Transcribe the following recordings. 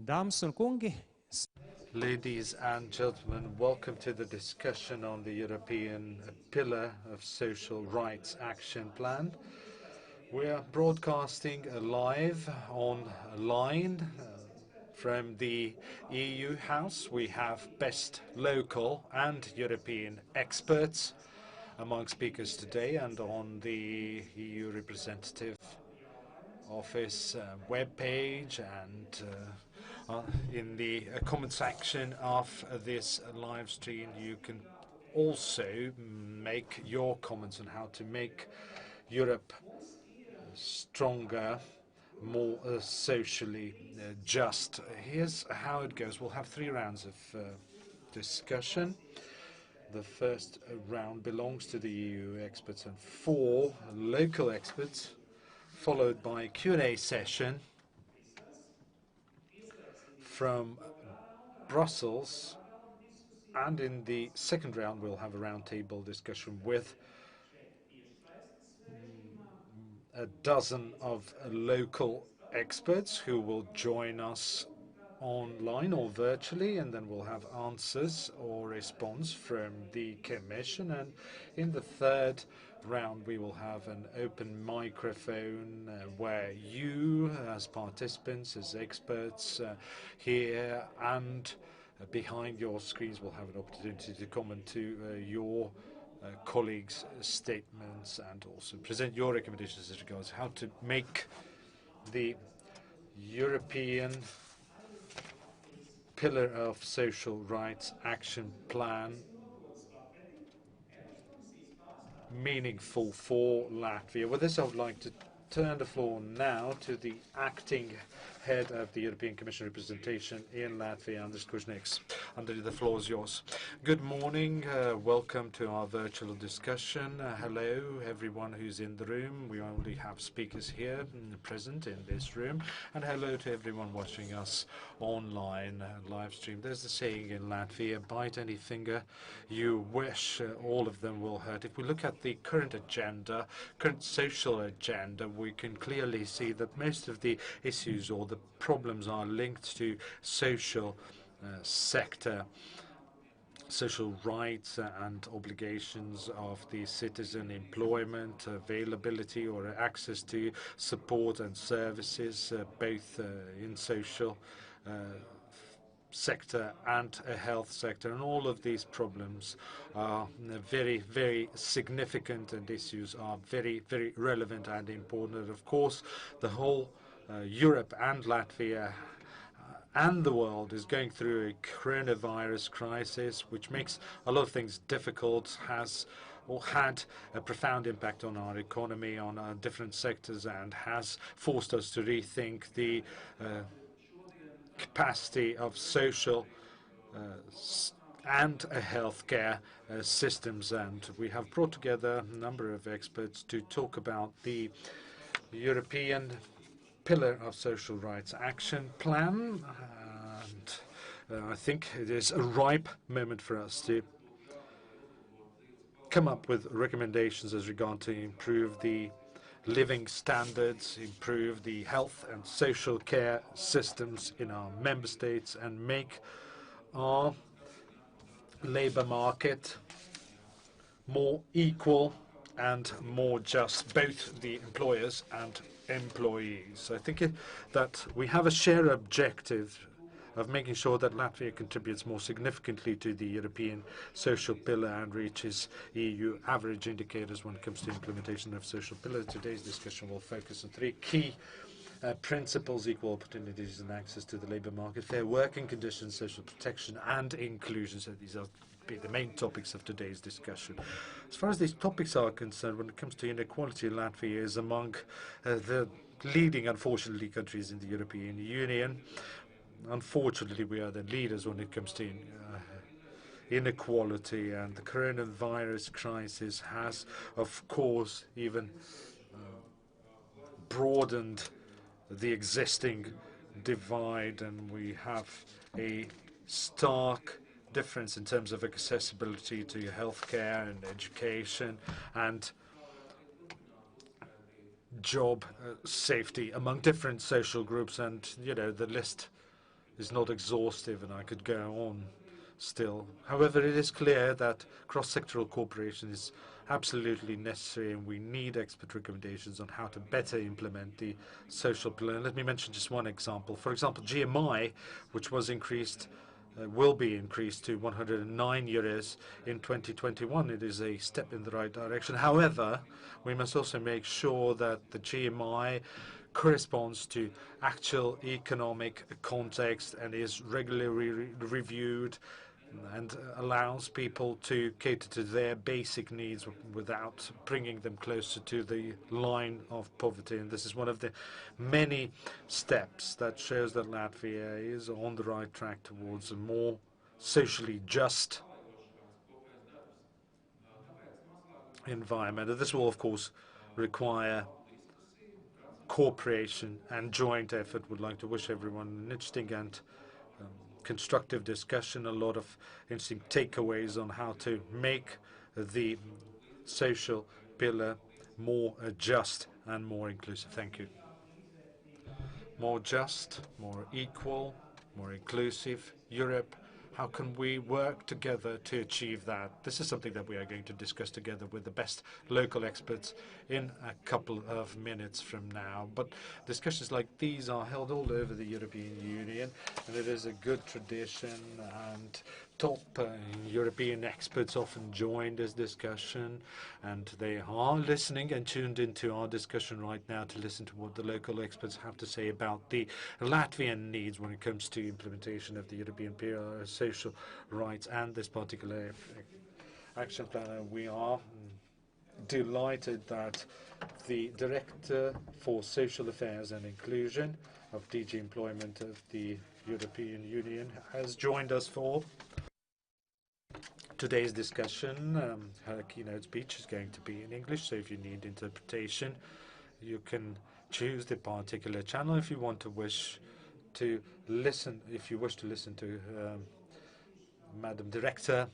Dāmas un kungi, Ladies and gentlemen, welcome to the discussion on the European Pillar of Social Rights Action Plan. We are broadcasting live online from the EU House. We have best local and European experts among speakers today, and on the EU representative office webpage and in the comment section of this live stream you can also make your comments on how to make Europe stronger, more socially just. Here's how it goes. We'll have 3 rounds of discussion. The first round belongs to the EU experts and 4 local experts, followed by a Q&A session from Brussels, and in the second round we'll have a roundtable discussion with a dozen of local experts who will join us online or virtually, and then we'll have answers or response from the Commission, and in the third round we will have an open microphone where you as participants, as experts here and behind your screens will have an opportunity to comment to your colleagues' statements and also present your recommendations as regards how to make the European Pillar of Social Rights Action Plan meaningful for Latvia. With this, I would like to turn the floor now to the acting head of the European Commission representation in Latvia, Andris Kužnieks. Andris, the floor is yours. Good morning. Welcome to our virtual discussion. Hello, everyone who's in the room. We only have speakers here present in this room. And hello to everyone watching us online live stream. There's the saying in Latvia, bite any finger you wish, all of them will hurt. If we look at the current agenda, current social agenda, we can clearly see that most of the issues or the problems are linked to social sector, social rights and obligations of the citizen, employment, availability or access to support and services, both in social sector and a health sector, and all of these problems are very, very significant, and issues are very, very relevant and important. And of course, the whole Europe and Latvia and the world is going through a coronavirus crisis, which makes a lot of things difficult, has or had a profound impact on our economy, on our different sectors, and has forced us to rethink the capacity of social and healthcare systems. And we have brought together a number of experts to talk about the European Pillar of Social Rights Action Plan. And I think it is a ripe moment for us to come up with recommendations as regard to improve the living standards, improve the health and social care systems in our member states, and make our labour market more equal and more just, both the employers and employees. I think that we have a shared objective of making sure that Latvia contributes more significantly to the European social pillar and reaches EU average indicators when it comes to implementation of social pillar. Today's discussion will focus on 3 key principles: equal opportunities and access to the labour market, fair working conditions, social protection and inclusion. So these are the main topics of today's discussion. As far as these topics are concerned, when it comes to inequality, Latvia is among the leading, unfortunately, countries in the European Union. Unfortunately, we are the leaders when it comes to inequality, and the coronavirus crisis has, of course, even broadened the existing divide, and we have a stark difference in terms of accessibility to healthcare and education and job safety among different social groups. And, you know, the list is not exhaustive, and I could go on still. However, it is clear that cross-sectoral cooperation is absolutely necessary, and we need expert recommendations on how to better implement the social pillar. And let me mention just one example. For example, GMI, which was increased, will be increased to 109 euros in 2021. It is a step in the right direction. However, we must also make sure that the GMI corresponds to actual economic context and is regularly reviewed and allows people to cater to their basic needs without bringing them closer to the line of poverty. And this is one of the many steps that shows that Latvia is on the right track towards a more socially just environment. And this will, of course, require cooperation and joint effort. Would like to wish everyone an interesting and constructive discussion, a lot of interesting takeaways on how to make the social pillar more just and more inclusive. Thank you. More just, more equal, more inclusive Europe. How can we work together to achieve that? This is something that we are going to discuss together with the best local experts in a couple of minutes from now. But discussions like these are held all over the European Union, and it is a good tradition, and top European experts often join this discussion, and they are listening and tuned into our discussion right now to listen to what the local experts have to say about the Latvian needs when it comes to implementation of the European social rights and this particular action plan. We are delighted that the Director for Social Affairs and Inclusion of DG Employment of the European Union has joined us for today's discussion. Her keynote speech is going to be in English, so if you need interpretation, you can choose the particular channel. If you wish to listen to Madam Director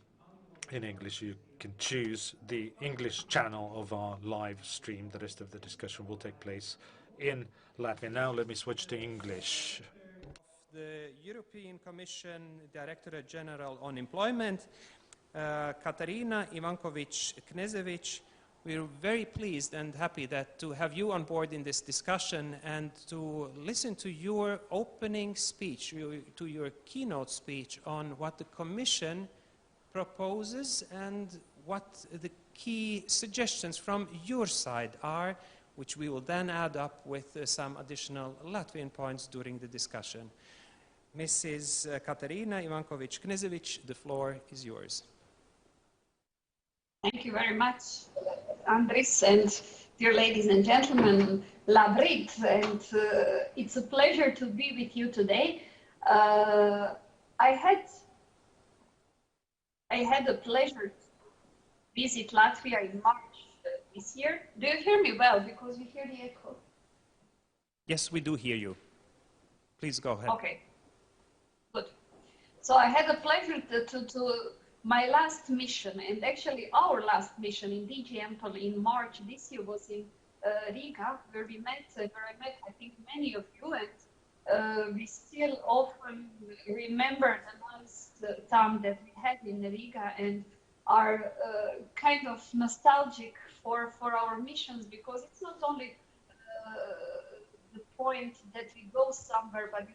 in English, you can choose the English channel of our live stream. The rest of the discussion will take place in Latvian. Now let me switch to English. The European Commission Directorate General on Employment, Katarina Ivankovic-Knežević. We're very pleased and happy to have you on board in this discussion and to listen to your opening speech, to your keynote speech on what the Commission proposes and what the key suggestions from your side are, which we will then add up with some additional Latvian points during the discussion. Mrs. Katarina Ivankovic-Knežević, the floor is yours. Thank you very much, Andris, and dear ladies and gentlemen, labrit, and it's a pleasure to be with you today. I had the pleasure to visit Latvia in March this year. Do you hear me well? Because we hear the echo. Yes, we do hear you. Please go ahead. Okay, good. So I had the pleasure to my last mission, and actually our last mission in DG Empol in March this year was in Riga, where I met I think many of you, and we still often remember the nice time that we had in Riga and are kind of nostalgic for our missions, because it's not only the point that we go somewhere, but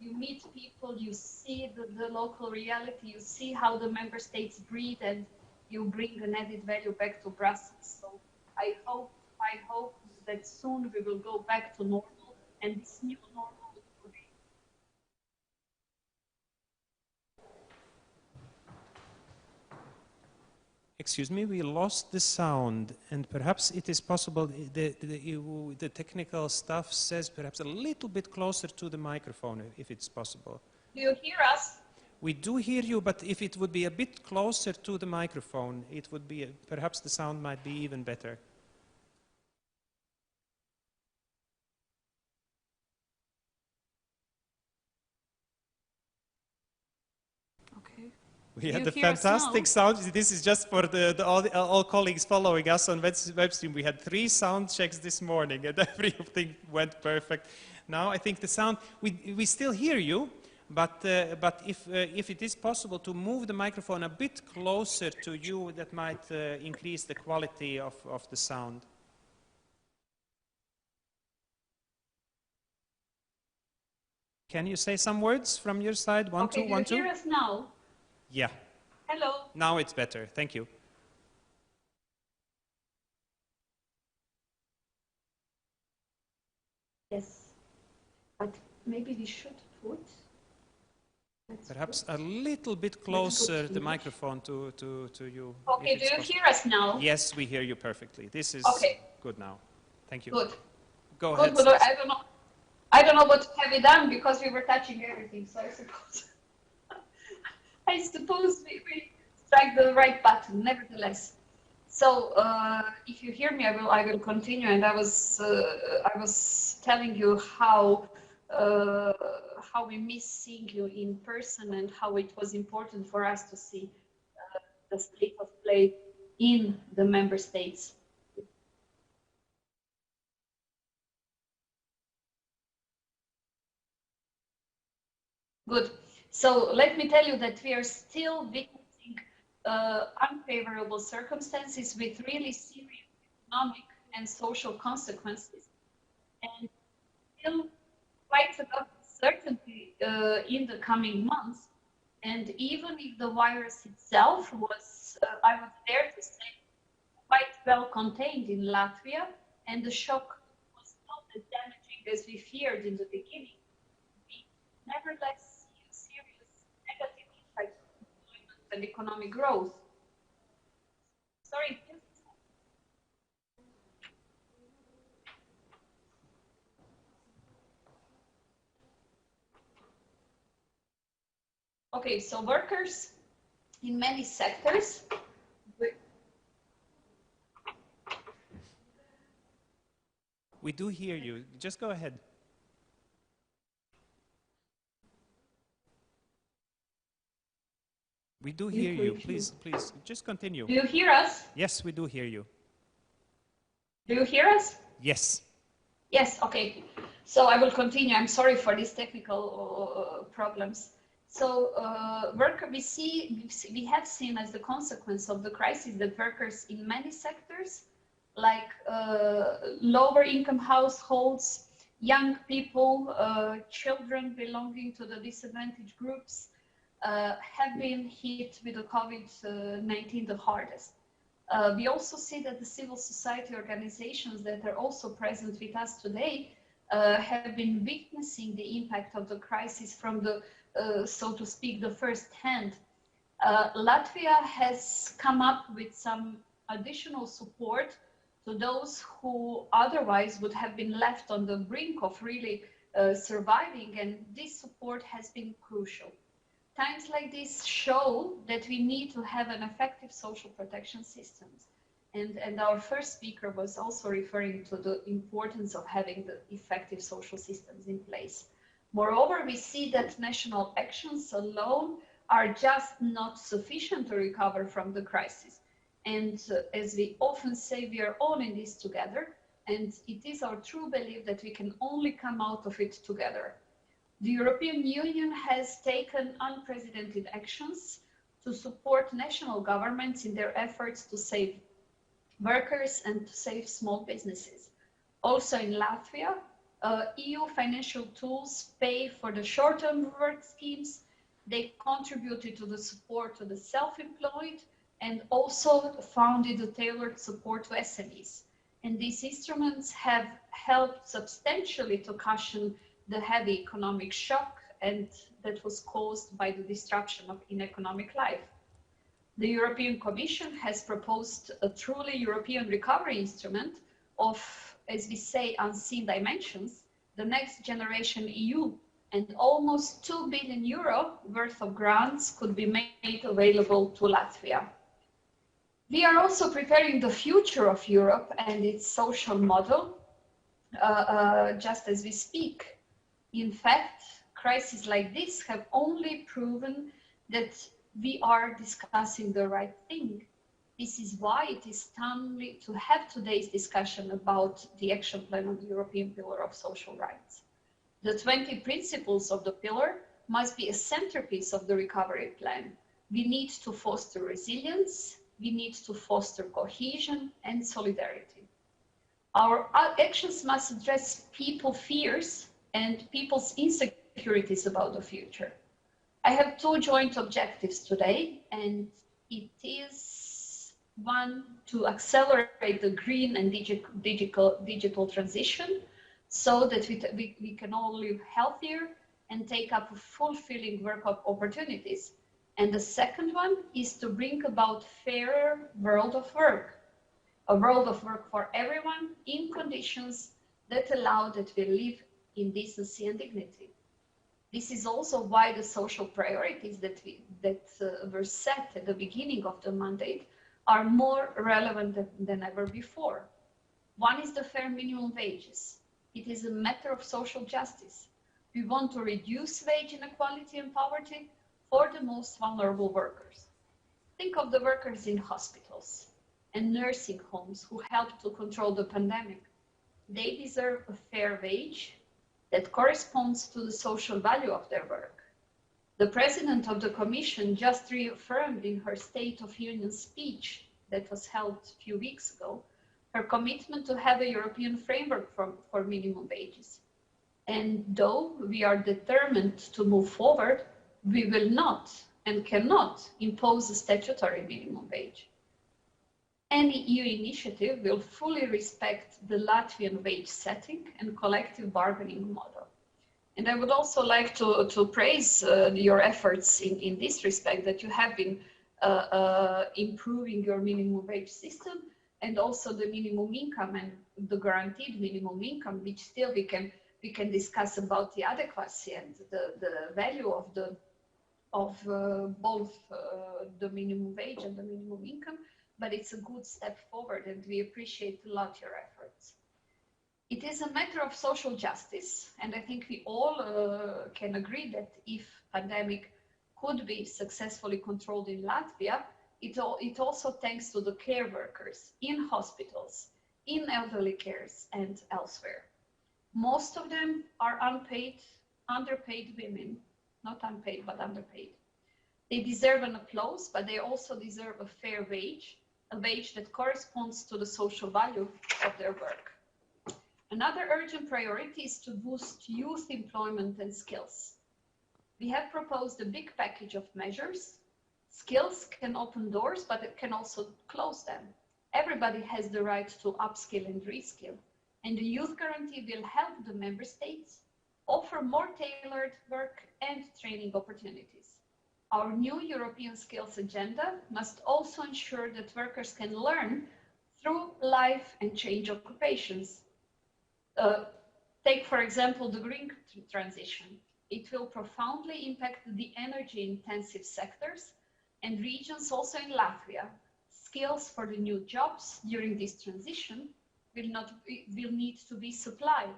you meet people, you see the local reality, you see how the member states breathe, and you bring an added value back to Brussels. So I hope that soon we will go back to normal, and this new normal will be. Excuse me, we lost the sound, and perhaps it is possible the technical staff says perhaps a little bit closer to the microphone, if it's possible. Do you hear us? We do hear you, but if it would be a bit closer to the microphone, it would be, perhaps the sound might be even better. We had a fantastic sound. This is just for all colleagues following us on web stream. We had 3 sound checks this morning, and everything went perfect. Now I think the sound, we still hear you, but if it is possible to move the microphone a bit closer to you, that might increase the quality of the sound. Can you say some words from your side? One, okay, two, one, do you two. hear us now? Yeah. Hello. Now it's better. Thank you. Yes, but maybe we should put. Perhaps a little bit closer the microphone to you. Okay, do you hear us now? Yes, we hear you perfectly. This is good now. Thank you. Good. Go ahead. Good. I don't know what have we done because we were touching everything. So I suppose we strike the right button. Nevertheless, so if you hear me, I will continue. And I was telling you how we miss seeing you in person and how it was important for us to see the state of play in the member states. Good. So let me tell you that we are still witnessing unfavorable circumstances with really serious economic and social consequences, and still quite a lot of uncertainty in the coming months. And even if the virus itself was, I would dare to say, quite well contained in Latvia, and the shock was not as damaging as we feared in the beginning, we nevertheless see a serious negative impact on employment and economic growth. Sorry. Okay, so workers in many sectors. We do hear you. Just go ahead. We do hear you. Please, just continue. Do you hear us? Yes, we do hear you. Do you hear us? Yes. Yes, okay. So I will continue. I'm sorry for these technical problems. So we have seen as the consequence of the crisis that workers in many sectors, like lower income households, young people, children belonging to the disadvantaged groups, have been hit with the COVID-19 the hardest. We also see that the civil society organizations that are also present with us today have been witnessing the impact of the crisis from the, so to speak, the first hand. Latvia has come up with some additional support to those who otherwise would have been left on the brink of really surviving, and this support has been crucial. Times like this show that we need to have an effective social protection systems. And our first speaker was also referring to the importance of having the effective social systems in place. Moreover, we see that national actions alone are just not sufficient to recover from the crisis. And as we often say, we are all in this together, and it is our true belief that we can only come out of it together. The European Union has taken unprecedented actions to support national governments in their efforts to save workers and to save small businesses. Also in Latvia, EU financial tools pay for the short-term work schemes. They contributed to the support to the self-employed and also founded a tailored support to SMEs. And these instruments have helped substantially to cushion the heavy economic shock and that was caused by the disruption in economic life. The European Commission has proposed a truly European recovery instrument of, as we say, unseen dimensions, the Next Generation EU, and almost €2 billion worth of grants could be made available to Latvia. We are also preparing the future of Europe and its social model just as we speak. In fact, crises like this have only proven that we are discussing the right thing. This is why it is timely to have today's discussion about the action plan on the European Pillar of Social Rights. The 20 principles of the pillar must be a centerpiece of the recovery plan. We need to foster resilience, we need to foster cohesion and solidarity. Our actions must address people's fears and people's insecurities about the future. I have two joint objectives today, and it is one, to accelerate the green and digital transition so that we can all live healthier and take up fulfilling work opportunities. And the second one is to bring about fairer world of work, a world of work for everyone in conditions that allow that we live in decency and dignity. This is also why the social priorities that were set at the beginning of the mandate are more relevant than ever before. One is the fair minimum wages. It is a matter of social justice. We want to reduce wage inequality and poverty for the most vulnerable workers. Think of the workers in hospitals and nursing homes who helped to control the pandemic. They deserve a fair wage that corresponds to the social value of their work. The President of the Commission just reaffirmed in her State of Union speech that was held a few weeks ago her commitment to have a European framework for minimum wages. And though we are determined to move forward, we will not and cannot impose a statutory minimum wage. Any EU initiative will fully respect the Latvian wage setting and collective bargaining model. And I would also like to praise your efforts in this respect, that you have been improving your minimum wage system and also the minimum income and the guaranteed minimum income, which still we can discuss about the adequacy and the value of both the minimum wage and the minimum income. But it's a good step forward and we appreciate a lot your efforts. It is a matter of social justice, and I think we all can agree that if pandemic could be successfully controlled in Latvia, it also thanks to the care workers in hospitals, in elderly cares and elsewhere. Most of them are unpaid, underpaid women, not unpaid, but underpaid. They deserve an applause, but they also deserve a fair wage, a wage that corresponds to the social value of their work. Another urgent priority is to boost youth employment and skills. We have proposed a big package of measures. Skills can open doors, but it can also close them. Everybody has the right to upskill and reskill, and the Youth Guarantee will help the member states offer more tailored work and training opportunities. Our new European skills agenda must also ensure that workers can learn through life and change occupations. Take, for example, the green transition. It will profoundly impact the energy-intensive sectors and regions also in Latvia. Skills for the new jobs during this transition will need to be supplied.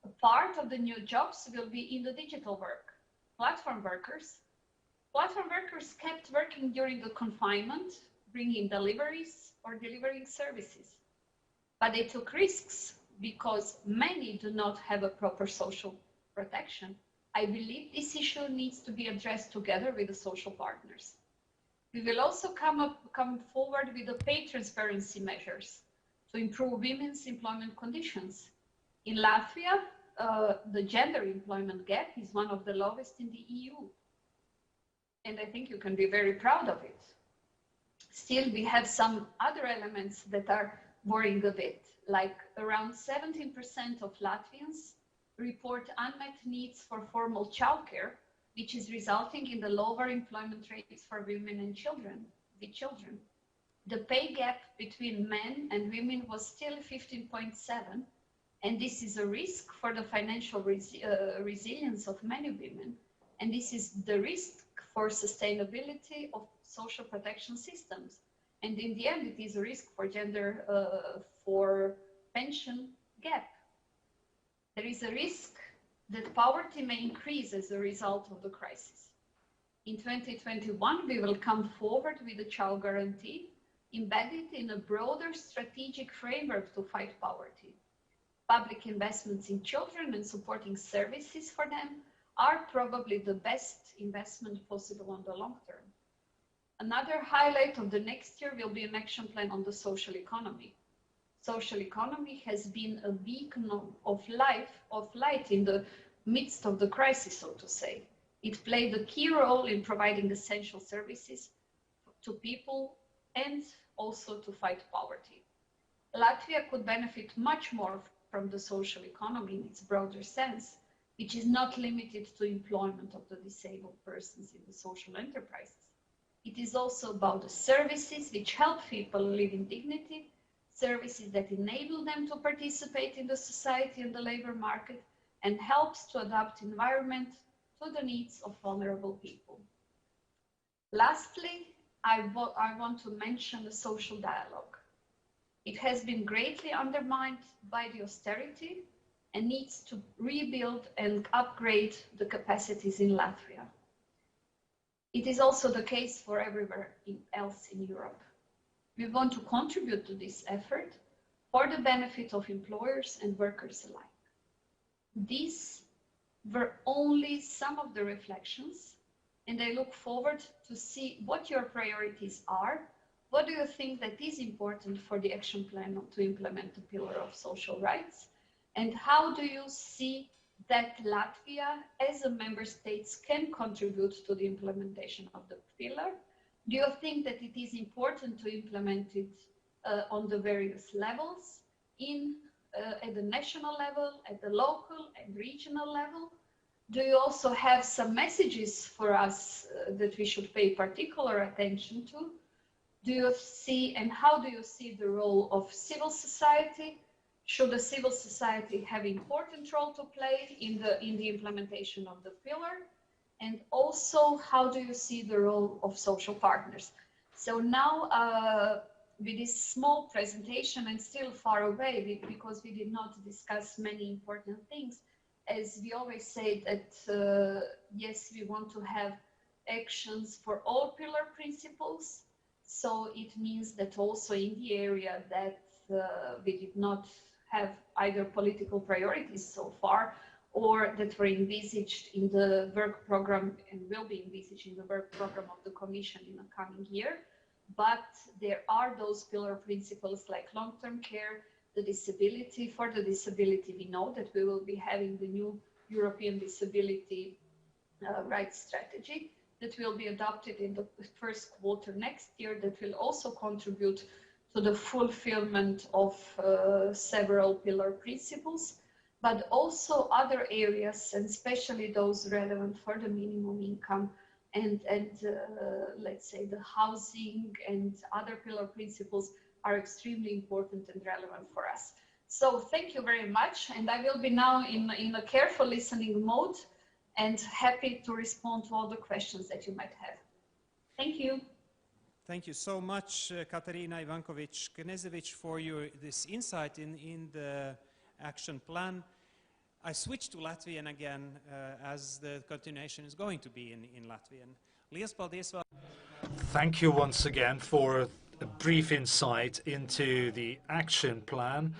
A part of the new jobs will be in the digital work. Platform workers kept working during the confinement, bringing deliveries or delivering services. But they took risks because many do not have a proper social protection. I believe this issue needs to be addressed together with the social partners. We will also come forward with the pay transparency measures to improve women's employment conditions. In Latvia, the gender employment gap is one of the lowest in the EU. And I think you can be very proud of it. Still, we have some other elements that are worrying a bit, like around 17% of Latvians report unmet needs for formal childcare, which is resulting in the lower employment rates for women and children, with children. The pay gap between men and women was still 15.7, and this is a risk for the financial resilience of many women, and this is the risk for sustainability of social protection systems. And in the end, it is a risk for gender, for pension gap. There is a risk that poverty may increase as a result of the crisis. In 2021, we will come forward with a child guarantee embedded in a broader strategic framework to fight poverty. Public investments in children and supporting services for them are probably the best investment possible on the long term. Another highlight of the next year will be an action plan on the social economy. Social economy has been a beacon of light in the midst of the crisis, so to say. It played a key role in providing essential services to people and also to fight poverty. Latvia could benefit much more from the social economy in its broader sense, which is not limited to employment of the disabled persons in the social enterprises. It is also about the services which help people live in dignity, services that enable them to participate in the society and the labor market, and helps to adapt environment to the needs of vulnerable people. Lastly, I want to mention the social dialogue. It has been greatly undermined by the austerity and needs to rebuild and upgrade the capacities in Latvia. It is also the case for everywhere else in Europe. We want to contribute to this effort for the benefit of employers and workers alike. These were only some of the reflections, and I look forward to see what your priorities are. What do you think that is important for the action plan to implement the pillar of social rights? And how do you see that Latvia as a member state can contribute to the implementation of the pillar? Do you think that it is important to implement it on the various levels, at the national level, at the local and regional level? Do you also have some messages for us that we should pay particular attention to? Do you see, and how do you see the role of civil society? Should the civil society have an important role to play in the implementation of the pillar? And also, how do you see the role of social partners? So now, with this small presentation and still far away, because we did not discuss many important things, as we always say that, yes, we want to have actions for all pillar principles. So it means that also in the area that we did not have either political priorities so far, or that were envisaged in the work program and will be envisaged in the work program of the Commission in the coming year. But there are those pillar principles like long-term care, the disability. For the disability, we know that we will be having the new European Disability Rights Strategy that will be adopted in the first quarter next year, that will also contribute to the fulfillment of several pillar principles, but also other areas, and especially those relevant for the minimum income and let's say the housing and other pillar principles are extremely important and relevant for us. So thank you very much, and I will be now in a careful listening mode and happy to respond to all the questions that you might have. Thank you. Thank you so much, Katarina Ivankovic-Knežević, for this insight in the action plan. I switch to Latvian again, as the continuation is going to be in Latvian. Liels paldies vēl. Thank you once again for a brief insight into the action plan,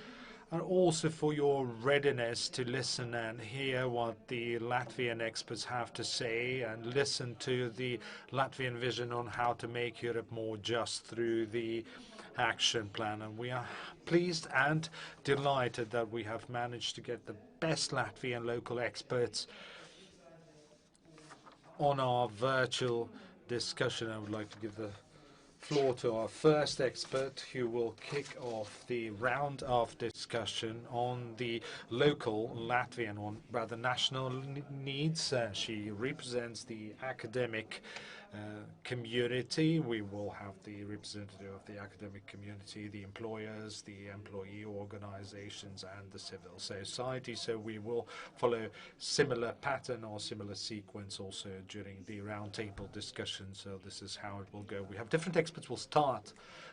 and also for your readiness to listen and hear what the Latvian experts have to say, and listen to the Latvian vision on how to make Europe more just through the action plan. And we are pleased and delighted that we have managed to get the best Latvian local experts on our virtual discussion. I would like to give the floor to our first expert, who will kick off the round of discussion on the local Latvian, or rather national needs. She represents the academic community. We will have the representative of the academic community, the employers, the employee organizations, and the civil society. So we will follow similar pattern or similar sequence also during the roundtable discussion. So this is how it will go. We have different experts. We'll start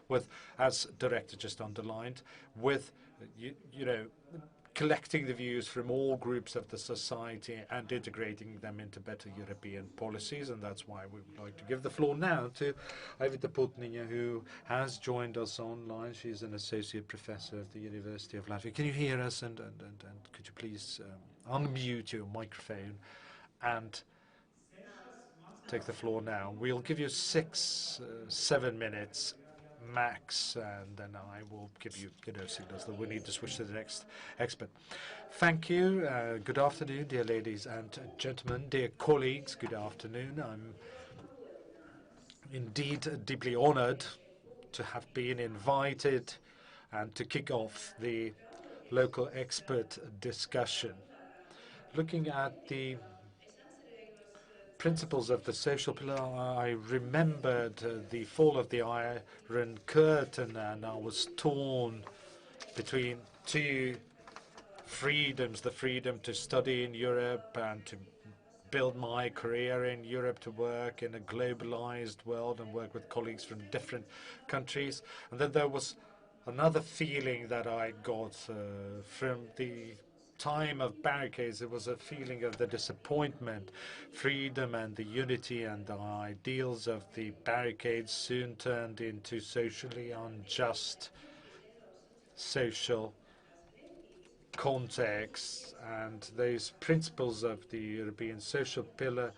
with, as Director just underlined, with you know, collecting the views from all groups of the society and integrating them into better European policies. And that's why we would like to give the floor now to Aivita Putniņa, who has joined us online. She's an associate professor of the University of Latvia. Can you hear us? And could you please unmute your microphone and take the floor now. We'll give you 7 minutes max, and then I will give you, signals that we need to switch to the next expert. Thank you. Good afternoon, dear ladies and gentlemen, dear colleagues. Good afternoon. I'm indeed deeply honored to have been invited and to kick off the local expert discussion. Looking at the principles of the social pillar, I remembered the fall of the Iron Curtain, and I was torn between two freedoms, the freedom to study in Europe and to build my career in Europe, to work in a globalized world and work with colleagues from different countries. And then there was another feeling that I got from the time of barricades. It was a feeling of the disappointment. Freedom and the unity and the ideals of the barricades soon turned into socially unjust social context, and those principles of the European social pillar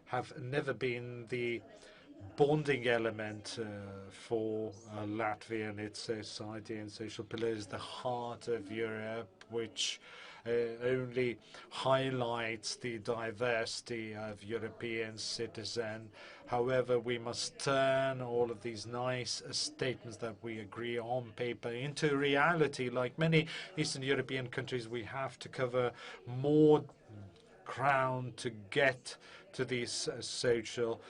have never been the bonding element for Latvia and its society. And social pillar is the heart of Europe, which only highlights the diversity of European citizens. However, we must turn all of these nice statements that we agree on paper into reality. Like many Eastern European countries, we have to cover more ground to get to these social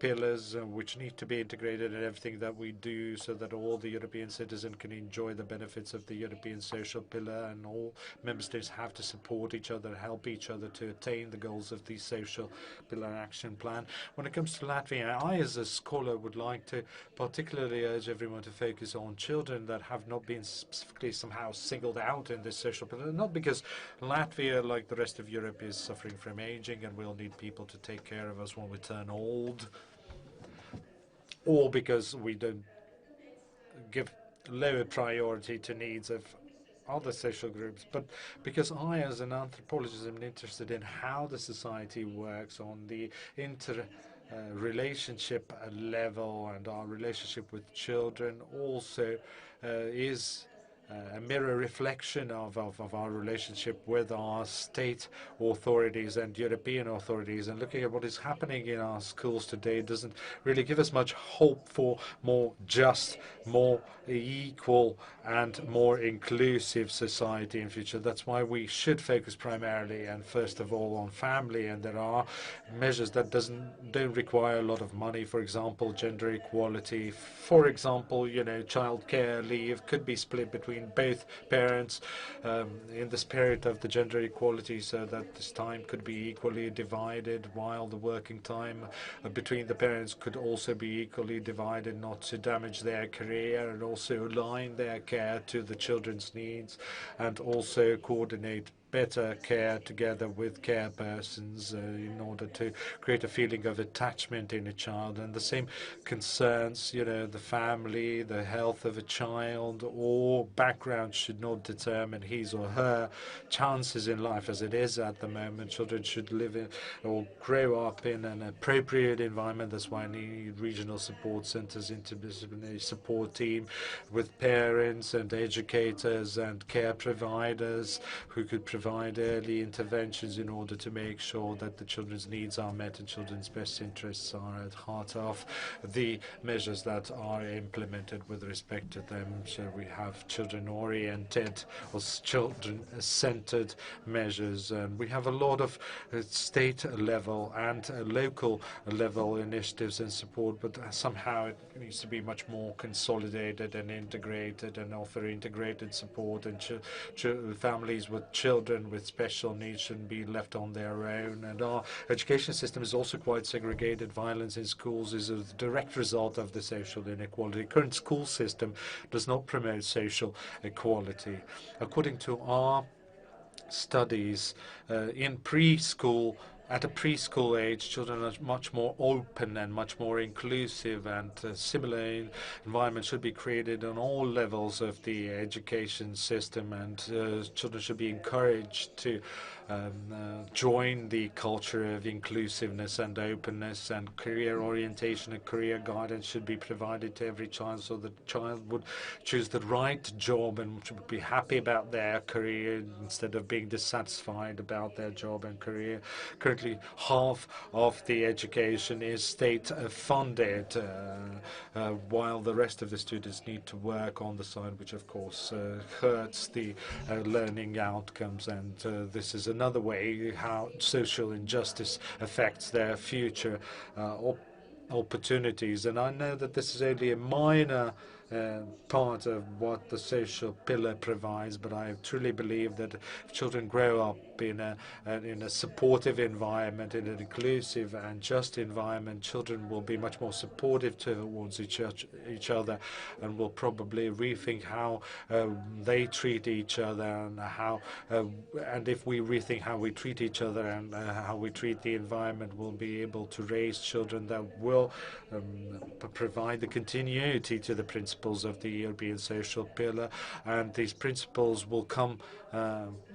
pillars, which need to be integrated in everything that we do, so that all the European citizens can enjoy the benefits of the European social pillar, and all member states have to support each other, help each other to attain the goals of the social pillar action plan. When it comes to Latvia, I as a scholar would like to particularly urge everyone to focus on children that have not been specifically somehow singled out in this social pillar, not because Latvia, like the rest of Europe, is suffering from aging and we'll need people to take care of us when we turn old, or because we don't give lower priority to needs of other social groups, but because I, as an anthropologist, am interested in how the society works on the relationship level, and our relationship with children also is a mirror reflection of our relationship with our state authorities and European authorities. And looking at what is happening in our schools today doesn't really give us much hope for more just, more equal and more inclusive society in future. That's why we should focus primarily and first of all on family, and there are measures that don't require a lot of money. For example, gender equality. For example, child care leave could be split between both parents in the spirit of the gender equality, so that this time could be equally divided, while the working time between the parents could also be equally divided, not to damage their career, and also align their care to the children's needs, and also coordinate better care together with care persons in order to create a feeling of attachment in a child. And the same concerns, the family, the health of a child, or background should not determine his or her chances in life as it is at the moment. Children should live in or grow up in an appropriate environment. That's why I need regional support centers, interdisciplinary support team with parents and educators and care providers who could provide early interventions in order to make sure that the children's needs are met and children's best interests are at heart of the measures that are implemented with respect to them. So we have children-oriented or children-centered measures, and we have a lot of state-level and local-level initiatives and support, but somehow it needs to be much more consolidated and integrated and offer integrated support, and families with children with special needs shouldn't be left on their own. And our education system is also quite segregated. Violence in schools is a direct result of the social inequality. The current school system does not promote social equality. According to our studies, in preschool, at a preschool age, children are much more open and much more inclusive, and similar environment should be created on all levels of the education system, and children should be encouraged to join the culture of inclusiveness and openness, and career orientation and career guidance should be provided to every child so the child would choose the right job and would be happy about their career instead of being dissatisfied about their job and career. Currently, half of the education is state funded, while the rest of the students need to work on the side, which of course hurts the learning outcomes. And this is another way how social injustice affects their future opportunities. And I know that this is only a minor part of what the social pillar provides, but I truly believe that if children grow up in a supportive environment, in an inclusive and just environment, children will be much more supportive towards each other, and will probably rethink how they treat each other, and and if we rethink how we treat each other and how we treat the environment, we'll be able to raise children that will provide the continuity to the principles of the European social pillar, and these principles will come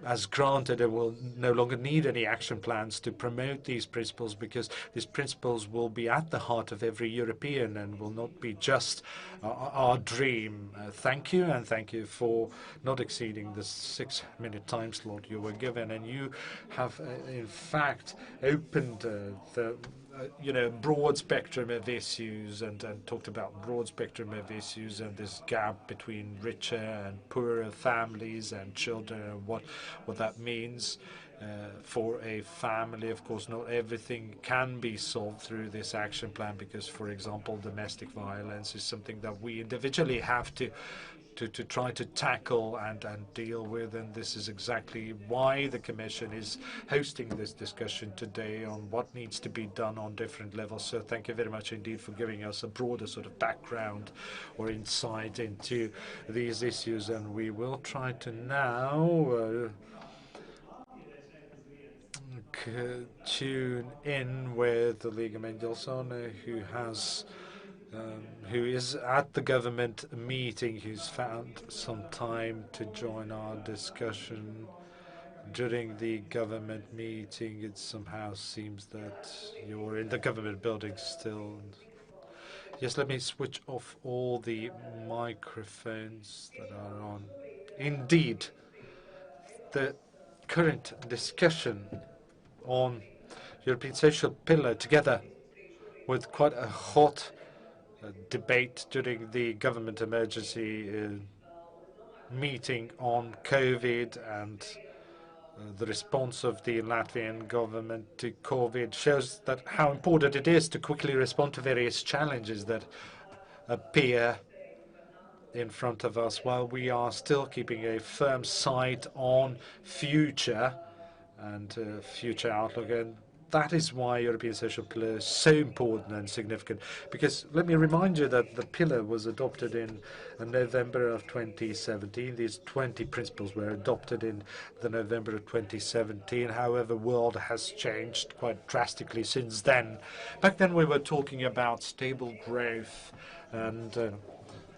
as granted, and will no longer need any action plans to promote these principles, because these principles will be at the heart of every European and will not be just our dream. Thank you, and thank you for not exceeding the 6-minute time slot you were given. And you have, in fact, opened the broad spectrum of issues and talked about broad spectrum of issues and this gap between richer and poorer families and children, and what that means for a family. Of course, not everything can be solved through this action plan, because, for example, domestic violence is something that we individually have to try to tackle and deal with, and this is exactly why the Commission is hosting this discussion today on what needs to be done on different levels. So thank you very much indeed for giving us a broader sort of background or insight into these issues, and we will try to now tune in with Liga Mendelssohn, who is at the government meeting, who's found some time to join our discussion. During the government meeting, it somehow seems that you're in the government building still. Yes, let me switch off all the microphones that are on. Indeed, the current discussion on European social pillar, together with quite a hot debate during the government emergency meeting on COVID and the response of the Latvian government to COVID, shows that how important it is to quickly respond to various challenges that appear in front of us, while we are still keeping a firm sight on future and future outlook. And that is why European social pillar is so important and significant, because let me remind you that the pillar was adopted in November of 2017. These 20 principles were adopted in the November of 2017. However, the world has changed quite drastically since then. Back then we were talking about stable growth, and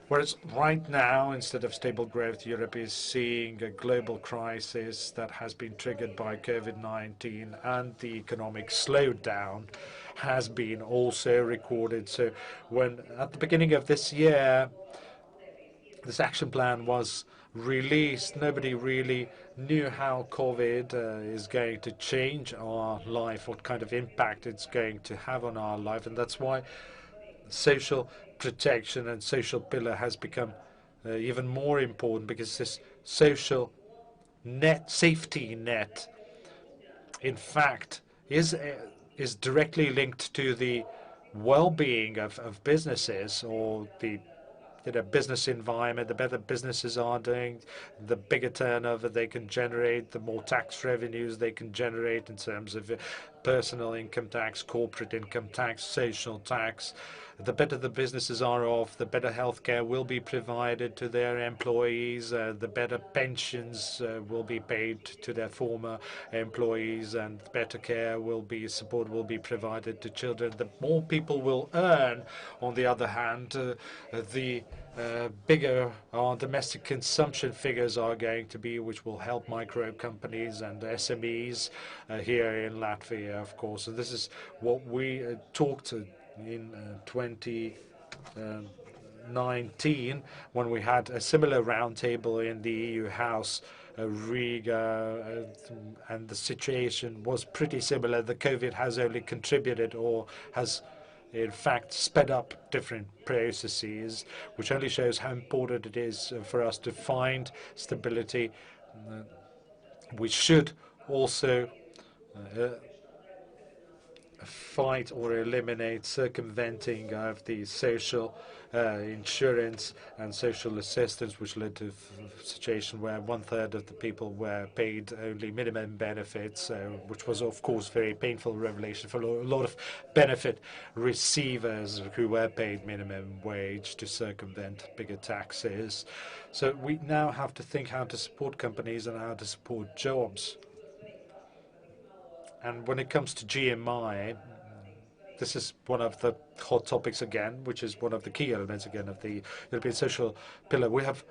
whereas right now, instead of stable growth, Europe is seeing a global crisis that has been triggered by COVID-19, and the economic slowdown has been also recorded. So when, at the beginning of this year, this action plan was released, nobody really knew how COVID is going to change our life, what kind of impact it's going to have on our life, and that's why social protection and social pillar has become even more important, because this social safety net, in fact, is directly linked to the well-being of businesses, or the business environment. The better businesses are doing, the bigger turnover they can generate, the more tax revenues they can generate in terms of personal income tax, corporate income tax, social tax. The better the businesses are off, the better healthcare will be provided to their employees, the better pensions will be paid to their former employees, and better support will be provided to children. The more people will earn, on the other hand, the bigger our domestic consumption figures are going to be, which will help micro companies and SMEs here in Latvia, of course. And this is what we talked in 2019 when we had a similar roundtable in the EU House, Riga, and the situation was pretty similar. The COVID has only contributed or has in fact sped up different processes, which only shows how important it is for us to find stability. We should also fight or eliminate circumventing of the social insurance and social assistance, which led to a situation where 1/3 of the people were paid only minimum benefits, which was, of course, very painful revelation for a lot of benefit receivers who were paid minimum wage to circumvent bigger taxes. So we now have to think how to support companies and how to support jobs. And when it comes to GMI, this is one of the hot topics again, which is one of the key elements again of the European social pillar. We have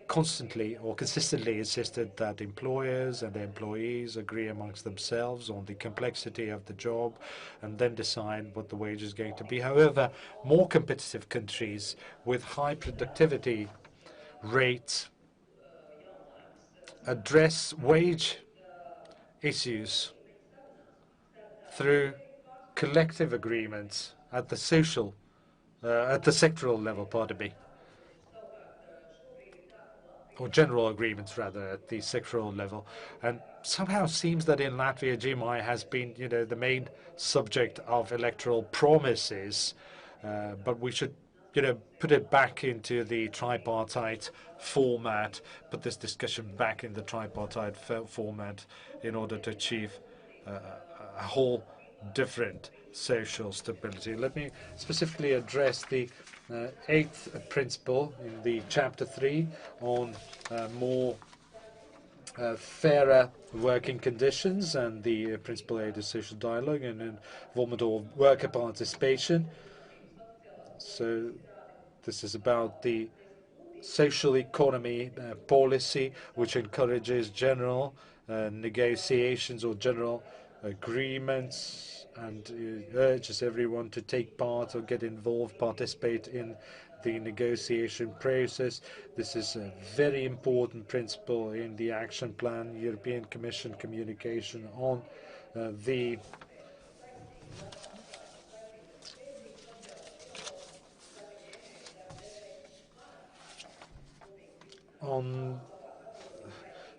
constantly or consistently insisted that employers and employees agree amongst themselves on the complexity of the job and then decide what the wage is going to be. However, more competitive countries with high productivity rates address wage issues through collective agreements at the sectoral level, pardon me, or general agreements rather at the sectoral level. And somehow seems that in Latvia, GMI has been, the main subject of electoral promises, but we should, put it back into the tripartite format, put this discussion back in the tripartite format in order to achieve a whole different social stability. Let me specifically address the 8th principle in the chapter 3 on more fairer working conditions, and the principle 8 is social dialogue and involvement of worker participation. So this is about the social economy policy, which encourages general negotiations or general agreements and urges everyone to take part or get involved, participate in the negotiation process. This is a very important principle in the action plan, European Commission communication on the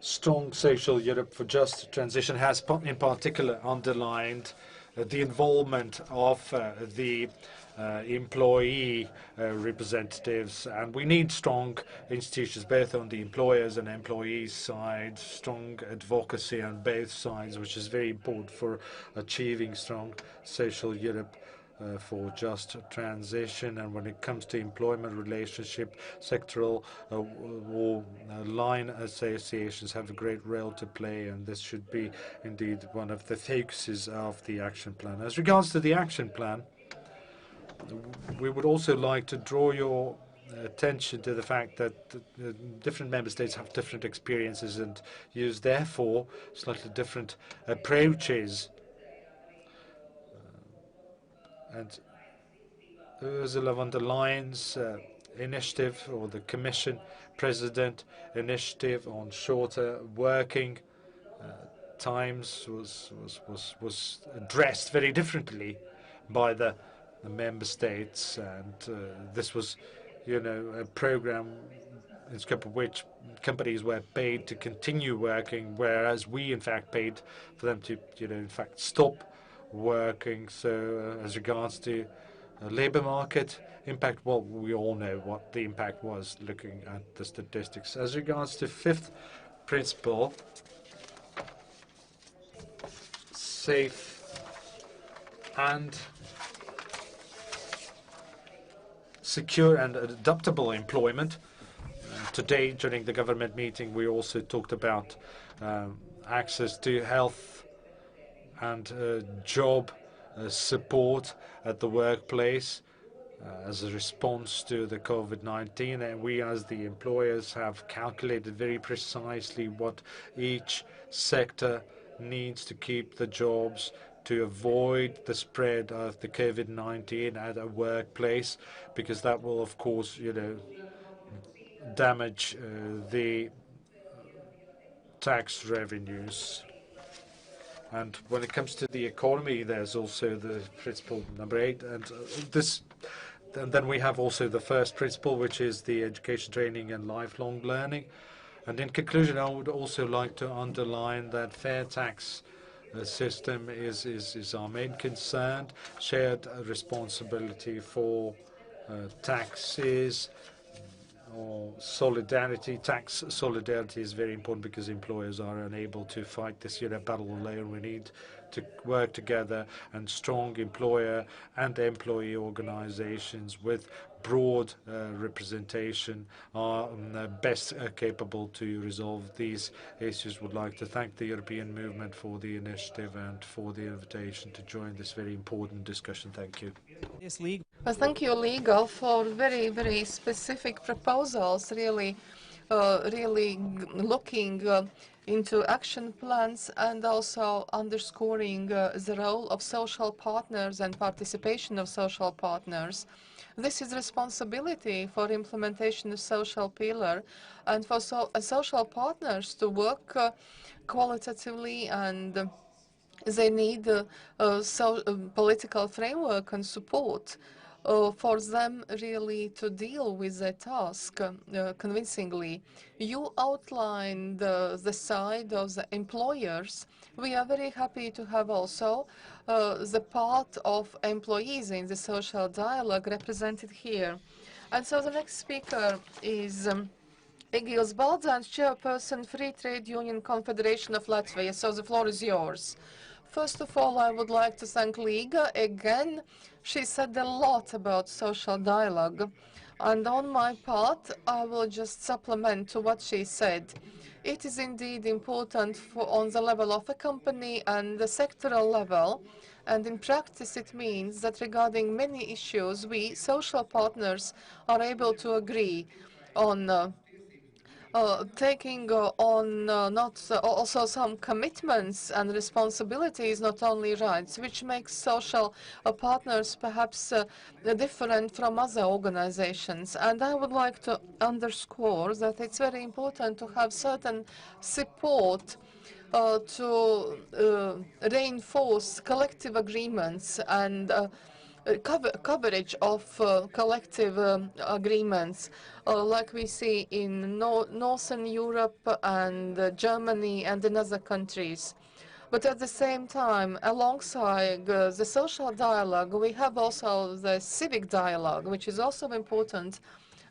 strong social Europe for just transition has in particular underlined the involvement of the employee representatives, and we need strong institutions both on the employers and employees side, strong advocacy on both sides, which is very important for achieving strong social Europe for just transition. And when it comes to employment relationship, sectoral or line associations have a great role to play, and this should be indeed one of the focuses of the action plan. As regards to the action plan, we would also like to draw your attention to the fact that different member states have different experiences and use therefore slightly different approaches. And Ursula von der Leyen's initiative, or the Commission President initiative on shorter working times was addressed very differently by the member states, and this was, a program in scope of which companies were paid to continue working, whereas we in fact paid for them to, in fact stop working. So as regards to labour market impact, well, we all know what the impact was looking at the statistics. As regards to 5th principle, safe and secure and adaptable employment. Today, during the government meeting, we also talked about access to health and job support at the workplace. as a response to the COVID-19, and we as the employers have calculated very precisely what each sector needs to keep the jobs, to avoid the spread of the COVID-19 at a workplace, because that will, of course, damage the tax revenues. And when it comes to the economy, there's also the principle number 8, and then we have also the first principle, which is the education, training, and lifelong learning. And in conclusion, I would also like to underline that fair tax system is our main concern. Shared responsibility for taxes or solidarity. Tax solidarity is very important because employers are unable to fight this battle alone. We need to work together, and strong employer and employee organizations with broad representation are best capable to resolve these issues. Would like to thank the European movement for the initiative and for the invitation to join this very important discussion. Thank you. Well, thank you, Legal, for very, very specific proposals, really looking into action plans and also underscoring the role of social partners and participation of social partners. This is responsibility for implementation of social pillar and for social partners to work qualitatively, and they need political framework and support for them really to deal with the task convincingly. You outlined the side of the employers. We are very happy to have also the part of employees in the social dialogue represented here. And so the next speaker is Egils Baldzāns, Chairperson, Free Trade Union Confederation of Latvia. So the floor is yours. First of all, I would like to thank Liga again. She said a lot about social dialogue. And on my part, I will just supplement to what she said. It is indeed important on the level of a company and the sectoral level. And in practice, it means that regarding many issues, we, social partners, are able to agree on taking on also some commitments and responsibilities, not only rights, which makes social partners perhaps different from other organizations. And I would like to underscore that it's very important to have certain support to reinforce collective agreements and coverage of collective agreements, like we see in Northern Europe and Germany and in other countries. But at the same time, alongside the social dialogue, we have also the civic dialogue, which is also important,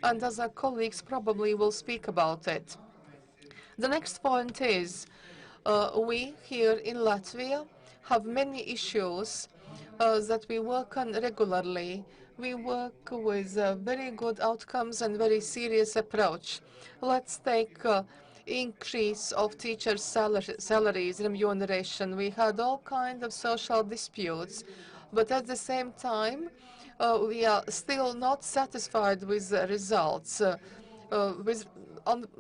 and other colleagues probably will speak about it. The next point is we here in Latvia have many issues that we work on regularly. We work with very good outcomes and very serious approach. Let's take increase of teachers' salaries, remuneration. We had all kinds of social disputes, but at the same time, we are still not satisfied with the results.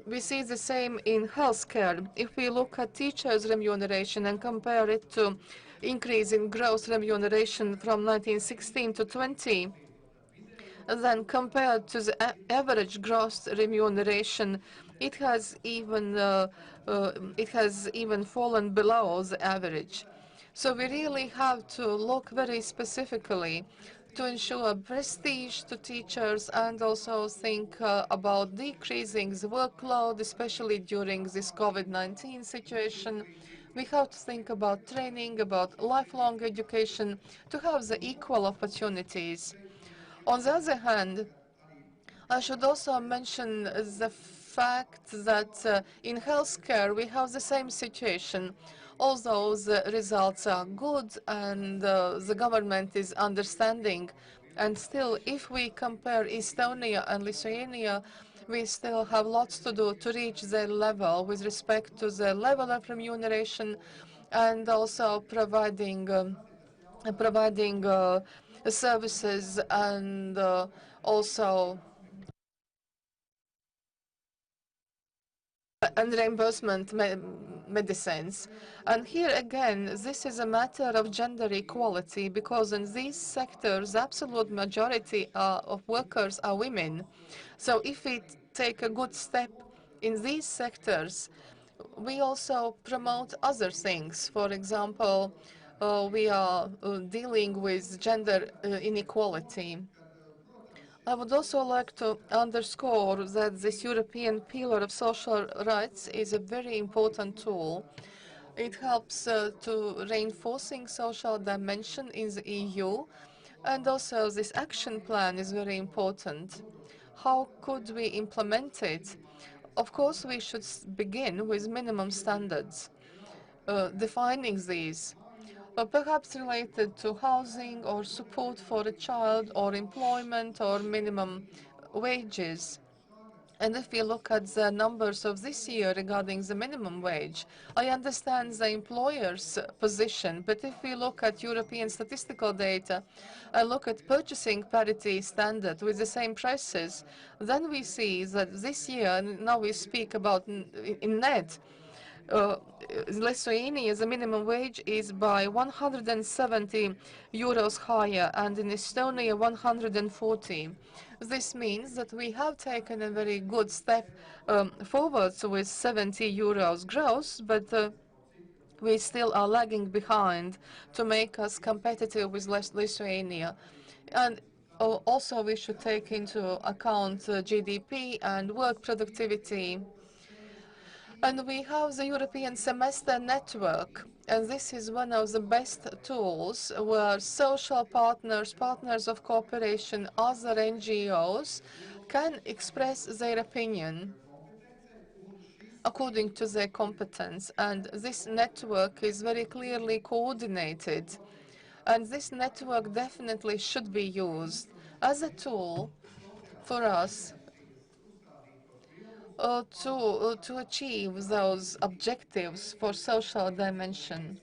We see the same in healthcare. If we look at teachers' remuneration and compare it to increase in gross remuneration from 1916 to 20, and then compared to the average gross remuneration, it has even fallen below the average. So we really have to look very specifically to ensure prestige to teachers and also think about decreasing the workload, especially during this COVID-19 situation. We have to think about training, about lifelong education, to have the equal opportunities. On the other hand, I should also mention the fact that in healthcare we have the same situation. Although the results are good and the government is understanding, and still, if we compare Estonia and Lithuania, we still have lots to do to reach their level with respect to the level of remuneration and also providing services and also and reimbursement medicines. And here again, this is a matter of gender equality, because in these sectors, absolute majority of workers are women. So if we take a good step in these sectors, we also promote other things. For example, we are dealing with gender inequality. I would also like to underscore that this European Pillar of Social Rights is a very important tool. It helps to reinforcing social dimension in the EU, and also this action plan is very important. How could we implement it? Of course, we should begin with minimum standards, defining these. Perhaps related to housing or support for a child or employment or minimum wages. And if we look at the numbers of this year regarding the minimum wage, I understand the employer's position, but if we look at European statistical data and look at purchasing parity standard with the same prices, then we see that this year, and now we speak about in net, Lithuania, the minimum wage is by 170 euros higher, and in Estonia, 140. This means that we have taken a very good step forwards with 70 euros gross, but we still are lagging behind to make us competitive with Lithuania. And also we should take into account GDP and work productivity. And we have the European Semester Network, and this is one of the best tools where social partners, partners of cooperation, other NGOs can express their opinion according to their competence. And this network is very clearly coordinated. And this network definitely should be used as a tool for us to achieve those objectives for social dimension.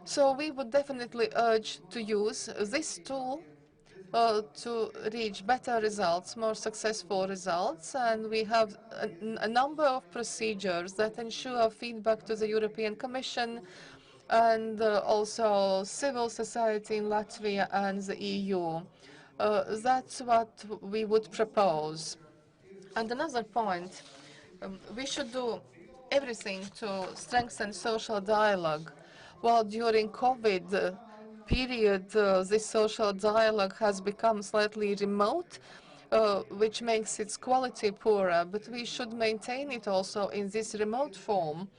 So we would definitely urge to use this tool to reach better results, more successful results, and we have a number of procedures that ensure feedback to the European Commission and also civil society in Latvia and the EU. That's what we would propose. And another point, we should do everything to strengthen social dialogue. Well, during COVID period, this social dialogue has become slightly remote, which makes its quality poorer, but we should maintain it also in this remote form,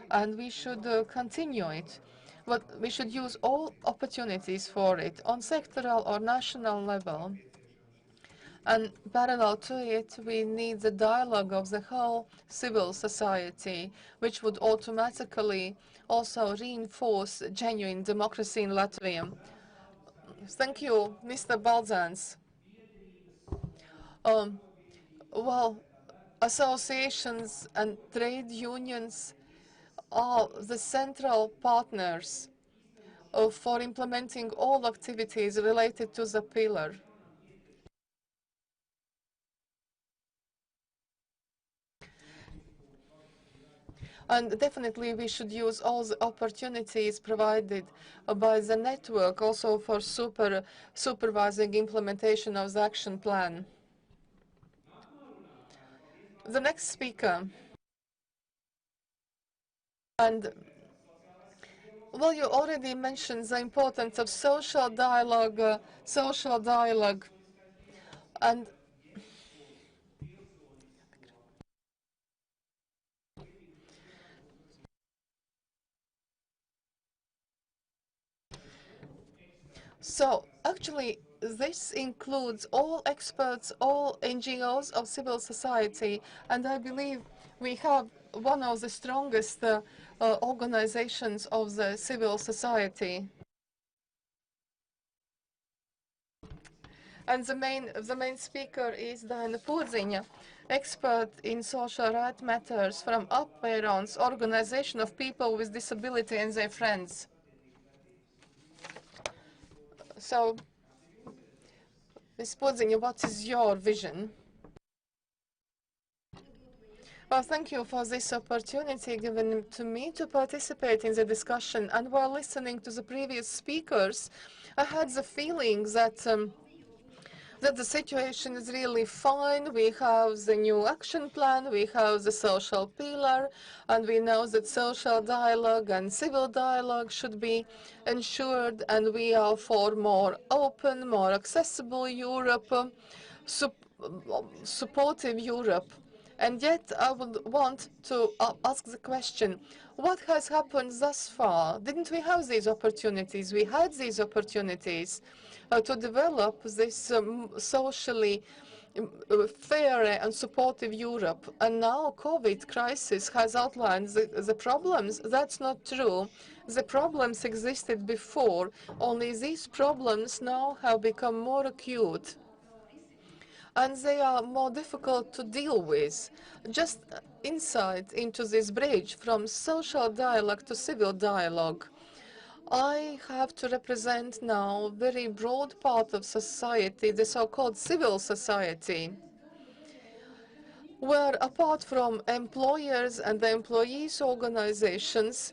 and we should continue it. But we should use all opportunities for it on sectoral or national level. And parallel to it, we need the dialogue of the whole civil society, which would automatically also reinforce genuine democracy in Latvia. Thank you, Mr. Balzans. Well, associations and trade unions are the central partners for implementing all activities related to the pillar. And definitely we should use all the opportunities provided by the network also for supervising implementation of the action plan. The next speaker. And well, you already mentioned the importance of social dialogue, and so actually this includes all experts, all NGOs of civil society, and I believe we have one of the strongest organizations of the civil society. And the main speaker is Daina Pūdziņa, expert in social rights matters from Apmērons Organization of People with Disability and their Friends. So, Ms. Podzinia, what is your vision? Well, thank you for this opportunity given to me to participate in the discussion. And while listening to the previous speakers, I had the feeling that that the situation is really fine. We have the new action plan, we have the social pillar, and we know that social dialogue and civil dialogue should be ensured, and we are for more open, more accessible Europe, supportive Europe. And yet, I would want to ask the question, what has happened thus far? Didn't we have these opportunities? We had these opportunities to develop this socially fair and supportive Europe. And now COVID crisis has outlined the problems. That's not true. The problems existed before, only these problems now have become more acute, and they are more difficult to deal with. Just insight into this bridge from social dialogue to civil dialogue. I have to represent now a very broad part of society, the so-called civil society, where apart from employers and the employees' organizations,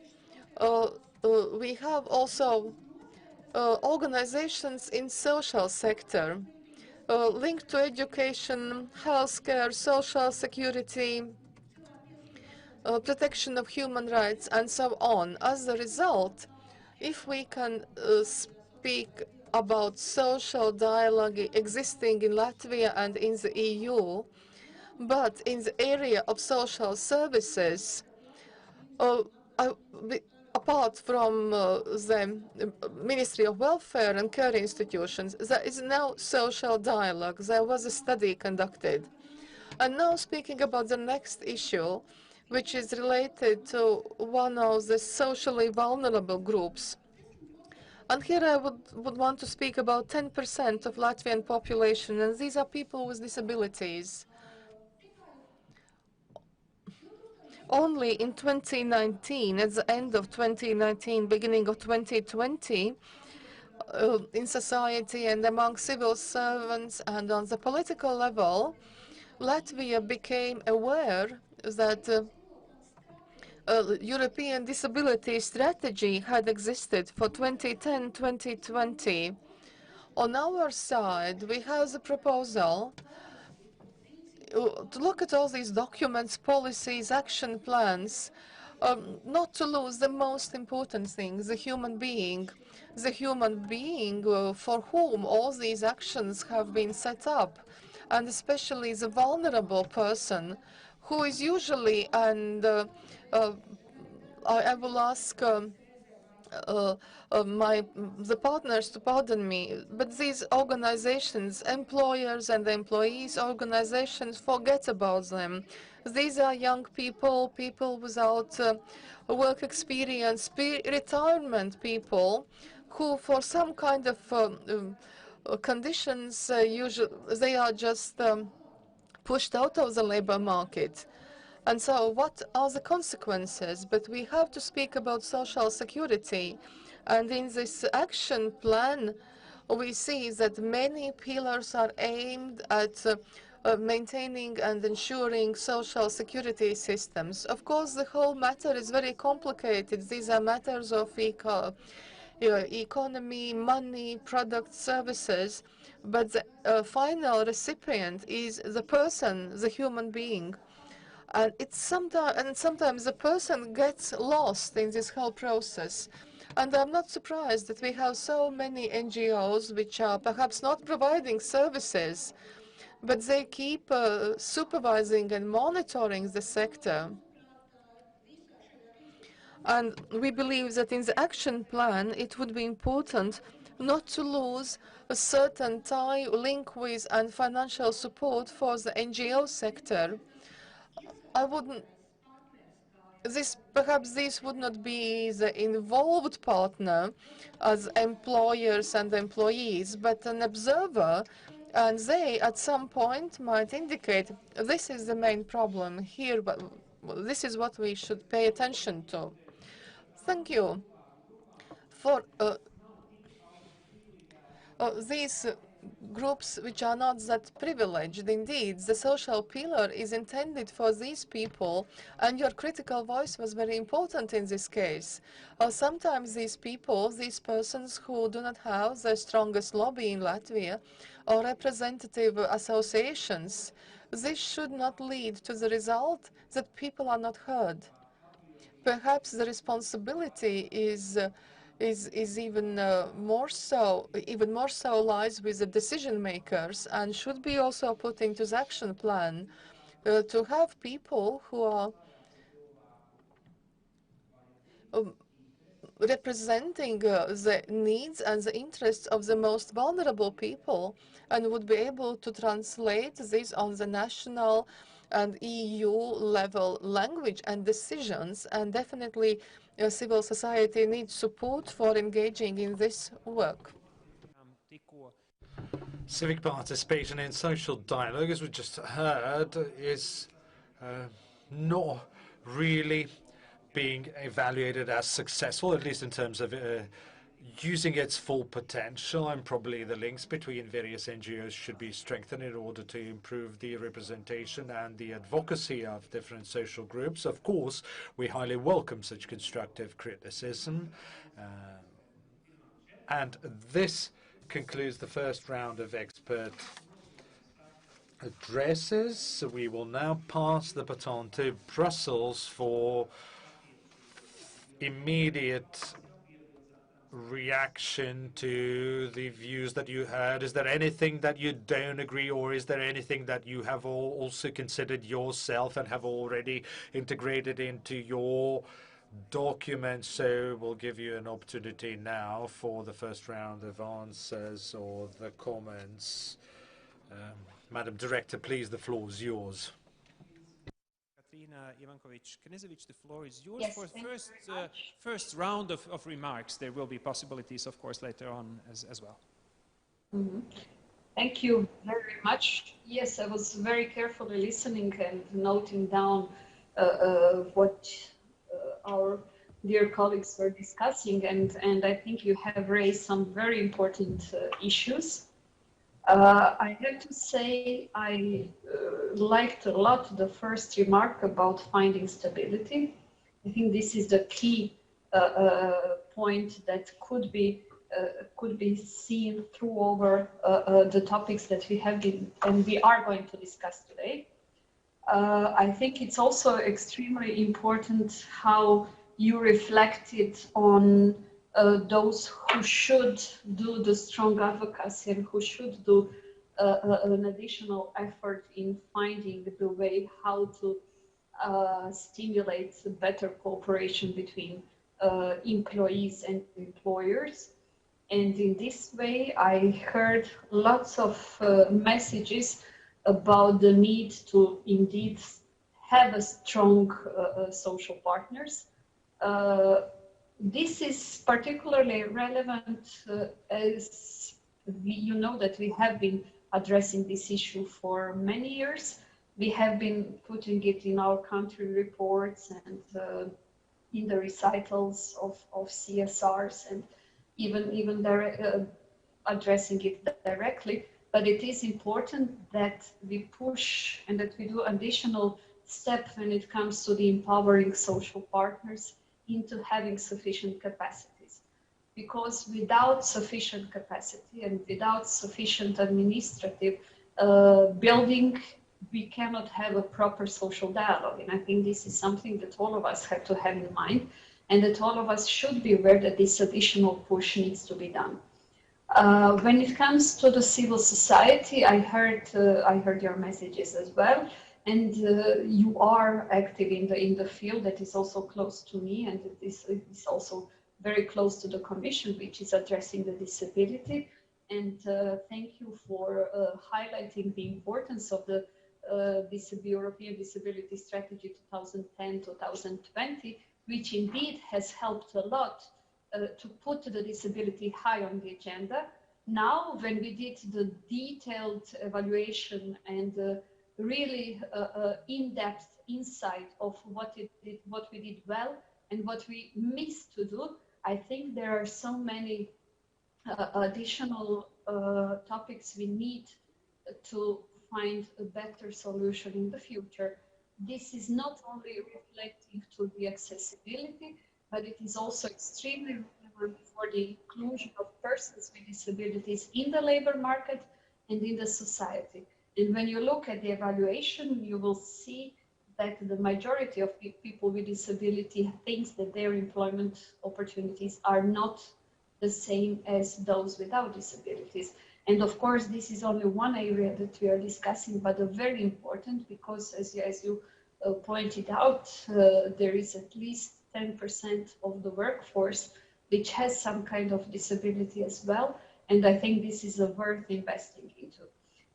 we have also organizations in social sector linked to education, healthcare, social security, protection of human rights, and so on. As a result, if we can speak about social dialogue existing in Latvia and in the EU, but in the area of social services, apart from the Ministry of Welfare and Care institutions, there is no social dialogue. There was a study conducted. And now speaking about the next issue, which is related to one of the socially vulnerable groups. And here I would want to speak about 10% of Latvian population, and these are people with disabilities. Only in 2019, at the end of 2019, beginning of 2020, in society and among civil servants and on the political level, Latvia became aware that European disability strategy had existed for 2010-2020. On our side, we have the proposal to look at all these documents, policies, action plans, not to lose the most important thing, the human being for whom all these actions have been set up, and especially the vulnerable person, who is usually, and I will ask the partners to pardon me, but these organizations, employers and employees organizations, forget about them. These are young people, people without work experience, retirement people, who for some kind of conditions, usually they are just pushed out of the labor market. And so what are the consequences? But we have to speak about social security. And in this action plan, we see that many pillars are aimed at maintaining and ensuring social security systems. Of course, the whole matter is very complicated. These are matters of economy, money, products, services. But the final recipient is the person, the human being. And sometimes the person gets lost in this whole process. And I'm not surprised that we have so many NGOs which are perhaps not providing services, but they keep supervising and monitoring the sector. And we believe that in the action plan, it would be important not to lose a certain tie, link with, and financial support for the NGO sector. I wouldn't. Perhaps this would not be the involved partner as employers and employees, but an observer, and they at some point might indicate this is the main problem here, but this is what we should pay attention to. Thank you. these groups which are not that privileged. Indeed, the social pillar is intended for these people, and your critical voice was very important in this case. Sometimes these people, these persons who do not have the strongest lobby in Latvia or representative associations, this should not lead to the result that people are not heard. Perhaps the responsibility is even more so lies with the decision makers and should be also put into the action plan to have people who are representing the needs and the interests of the most vulnerable people and would be able to translate this on the national and EU level language and decisions. And definitely civil society needs support for engaging in this work. Civic participation in social dialogue, as we just heard, is not really being evaluated as successful, at least in terms of using its full potential, and probably the links between various NGOs should be strengthened in order to improve the representation and the advocacy of different social groups. Of course, we highly welcome such constructive criticism. And this concludes the first round of expert addresses. So we will now pass the baton to Brussels for immediate reaction to the views that you heard. Is there anything that you don't agree, or is there anything that you have also considered yourself and have already integrated into your document? So we'll give you an opportunity now for the first round of answers or the comments. Madam Director, please, the floor is yours. The floor is yours. Yes, For first round of remarks. There will be possibilities, of course, later on as well. Mm-hmm. Thank you very much. Yes, I was very carefully listening and noting down what our dear colleagues were discussing, and I think you have raised some very important issues. I have to say I liked a lot the first remark about finding stability. I think this is the key point that could be seen through over the topics that we have been and we are going to discuss today. I think it's also extremely important how you reflected on those who should do the strong advocacy and who should do an additional effort in finding the way how to stimulate better cooperation between employees and employers. And in this way, I heard lots of messages about the need to indeed have a strong social partners. This is particularly relevant as you know that we have been addressing this issue for many years. We have been putting it in our country reports and in the recitals of CSRs and even addressing it directly. But it is important that we push and that we do additional steps when it comes to the empowering social partners into having sufficient capacities. Because without sufficient capacity and without sufficient administrative building, we cannot have a proper social dialogue. And I think this is something that all of us have to have in mind, and that all of us should be aware that this additional push needs to be done. When it comes to the civil society, I heard your messages as well. And you are active in the field that is also close to me, and it is also very close to the Commission, which is addressing the disability. And thank you for highlighting the importance of the European Disability Strategy 2010-2020, which indeed has helped a lot to put the disability high on the agenda. Now, when we did the detailed evaluation and really in-depth insight of what we did well and what we missed to do, I think there are so many additional topics we need to find a better solution in the future. This is not only reflecting to the accessibility, but it is also extremely relevant for the inclusion of persons with disabilities in the labor market and in the society. And when you look at the evaluation, you will see that the majority of people with disability thinks that their employment opportunities are not the same as those without disabilities. And of course, this is only one area that we are discussing, but a very important, because as you pointed out, there is at least 10% of the workforce which has some kind of disability as well. And I think this is worth investing into.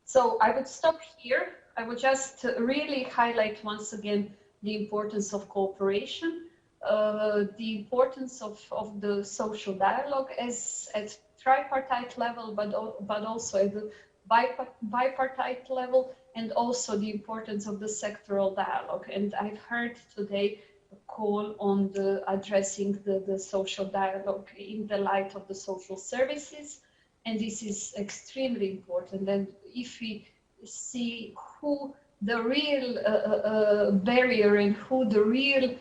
So I would stop here. I would just really highlight once again the importance of cooperation, the importance of the social dialogue at tripartite level, but also at the bipartite level, and also the importance of the sectoral dialogue. And I've heard today a call on addressing the social dialogue in the light of the social services, and this is extremely important. And if we see who the real barrier and who the real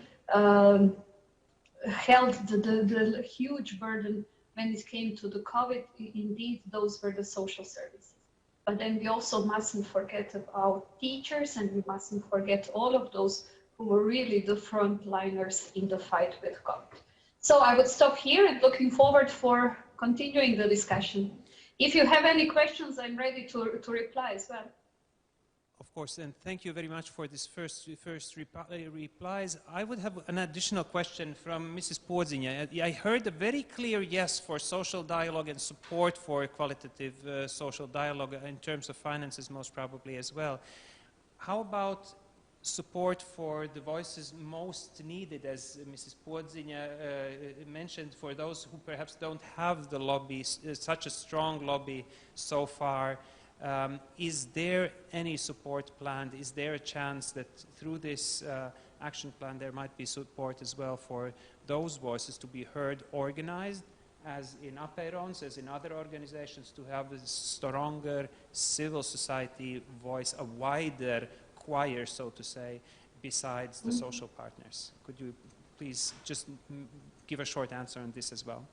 held the huge burden when it came to the COVID, indeed, those were the social services. But then we also mustn't forget about teachers, and we mustn't forget all of those who were really the frontliners in the fight with COVID. So I would stop here and looking forward for continuing the discussion. If you have any questions, I'm ready to reply as well. Of course, and thank you very much for this first replies. I would have an additional question from Mrs. Podzinia. I heard a very clear yes for social dialogue and support for qualitative social dialogue in terms of finances, most probably as well. How about support for the voices most needed, as Mrs. Podzinia mentioned, for those who perhaps don't have the lobby, such a strong lobby so far? Is there any support planned? Is there a chance that through this action plan there might be support as well for those voices to be heard, organized, as in Aperons, as in other organizations, to have a stronger civil society voice, a wider choir, so to say, besides the social partners? Could you please just give a short answer on this as well?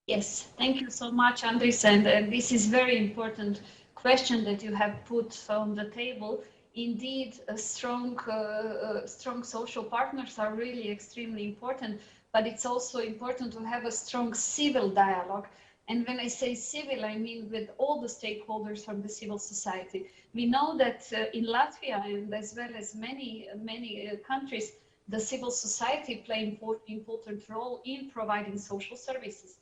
Yes, thank you so much, Andris, and this is very important question that you have put on the table. Indeed, strong social partners are really extremely important, but it's also important to have a strong civil dialogue. And when I say civil, I mean with all the stakeholders from the civil society. We know that in Latvia, and as well as many countries, the civil society play an important role in providing social services.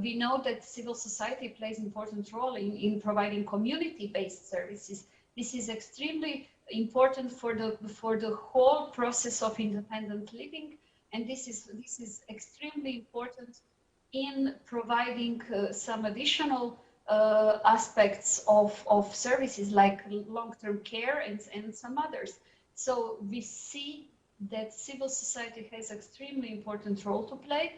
We know that civil society plays an important role in providing community-based services. This is extremely important for the whole process of independent living, and this is extremely important in providing some additional aspects of services like long-term care and some others. So we see that civil society has extremely important role to play.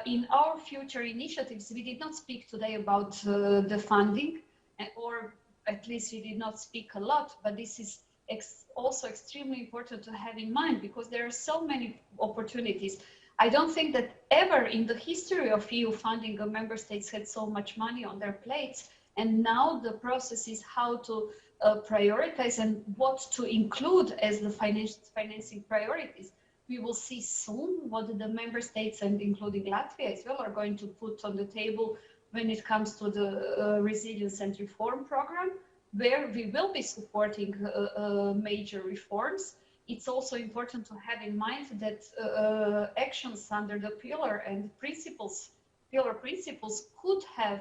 In our future initiatives, we did not speak today about the funding, or at least we did not speak a lot, but this is also extremely important to have in mind, because there are so many opportunities. I don't think that ever in the history of EU funding, member states had so much money on their plates, and now the process is how to prioritize and what to include as the financing priorities. We will see soon what the member states, and including Latvia as well, are going to put on the table when it comes to the resilience and reform program, where we will be supporting major reforms. It's also important to have in mind that actions under the pillar principles could have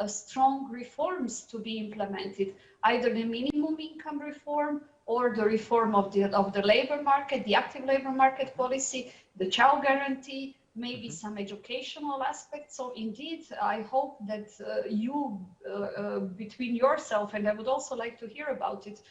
strong reforms to be implemented, either the minimum income reform or the reform of the labor market, the active labor market policy, the child guarantee, maybe some educational aspects. So indeed, I hope that you, between yourself, and I would also like to hear about it,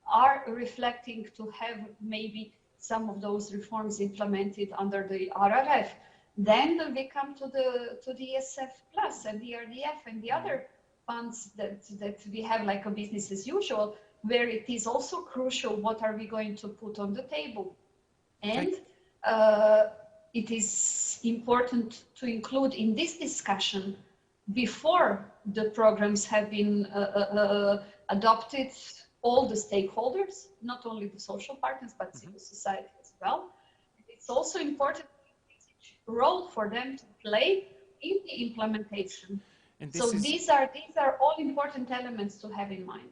are reflecting to have maybe some of those reforms implemented under the RRF. Then we come to the ESF Plus and the RDF and the other funds that we have, like a business as usual, where it is also crucial what are we going to put on the table. And it is important to include in this discussion, before the programs have been adopted, all the stakeholders, not only the social partners, but civil society as well. It's also important role for them to play in the implementation. So these are all important elements to have in mind.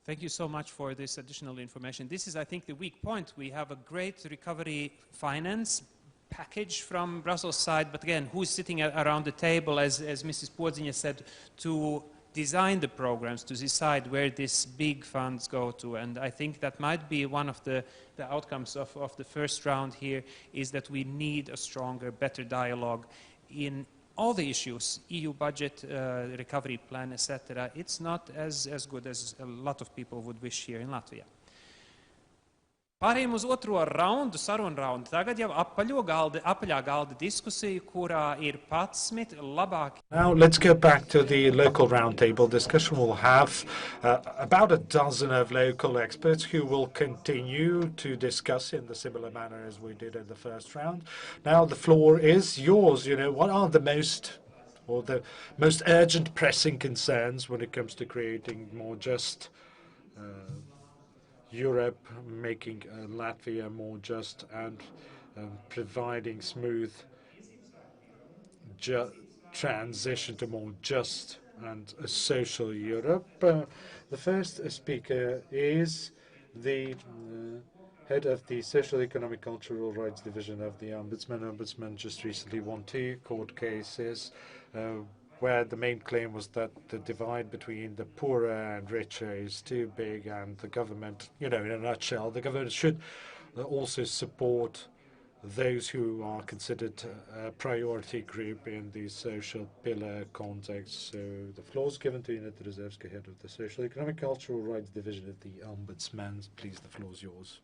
Thank you so much for this additional information. This is, I think, the weak point. We have a great recovery finance package from Brussels side, but again, who's sitting around the table, as Mrs. Podzinia said, to design the programs, to decide where these big funds go to. And I think that might be one of the outcomes of the first round here, is that we need a stronger, better dialogue in all the issues, EU budget, recovery plan, etc. It's not as good as a lot of people would wish here in Latvia. Pārējiem uz otro raundu, sarunu raundu. Tagad jau apaļā galda diskusija, kurā ir 11 labāki. Now let's go back to the local roundtable discussion. We'll have about a dozen of local experts who will continue to discuss in the similar manner as we did in the first round. Now the floor is yours. You know, what are the most urgent pressing concerns when it comes to creating more just Europe, making Latvia more just, and providing smooth transition to more just and a social Europe. The first speaker is the head of the Social, Economic, Cultural Rights Division of the Ombudsman. Ombudsman just recently won 2 court cases where the main claim was that the divide between the poorer and richer is too big, and the government, you know, in a nutshell, the government should also support those who are considered a priority group in the social pillar context. So the floor is given to Ineta Rezervska, head of the Social, Economic, Cultural Rights Division of the Ombudsman. Please, the floor is yours.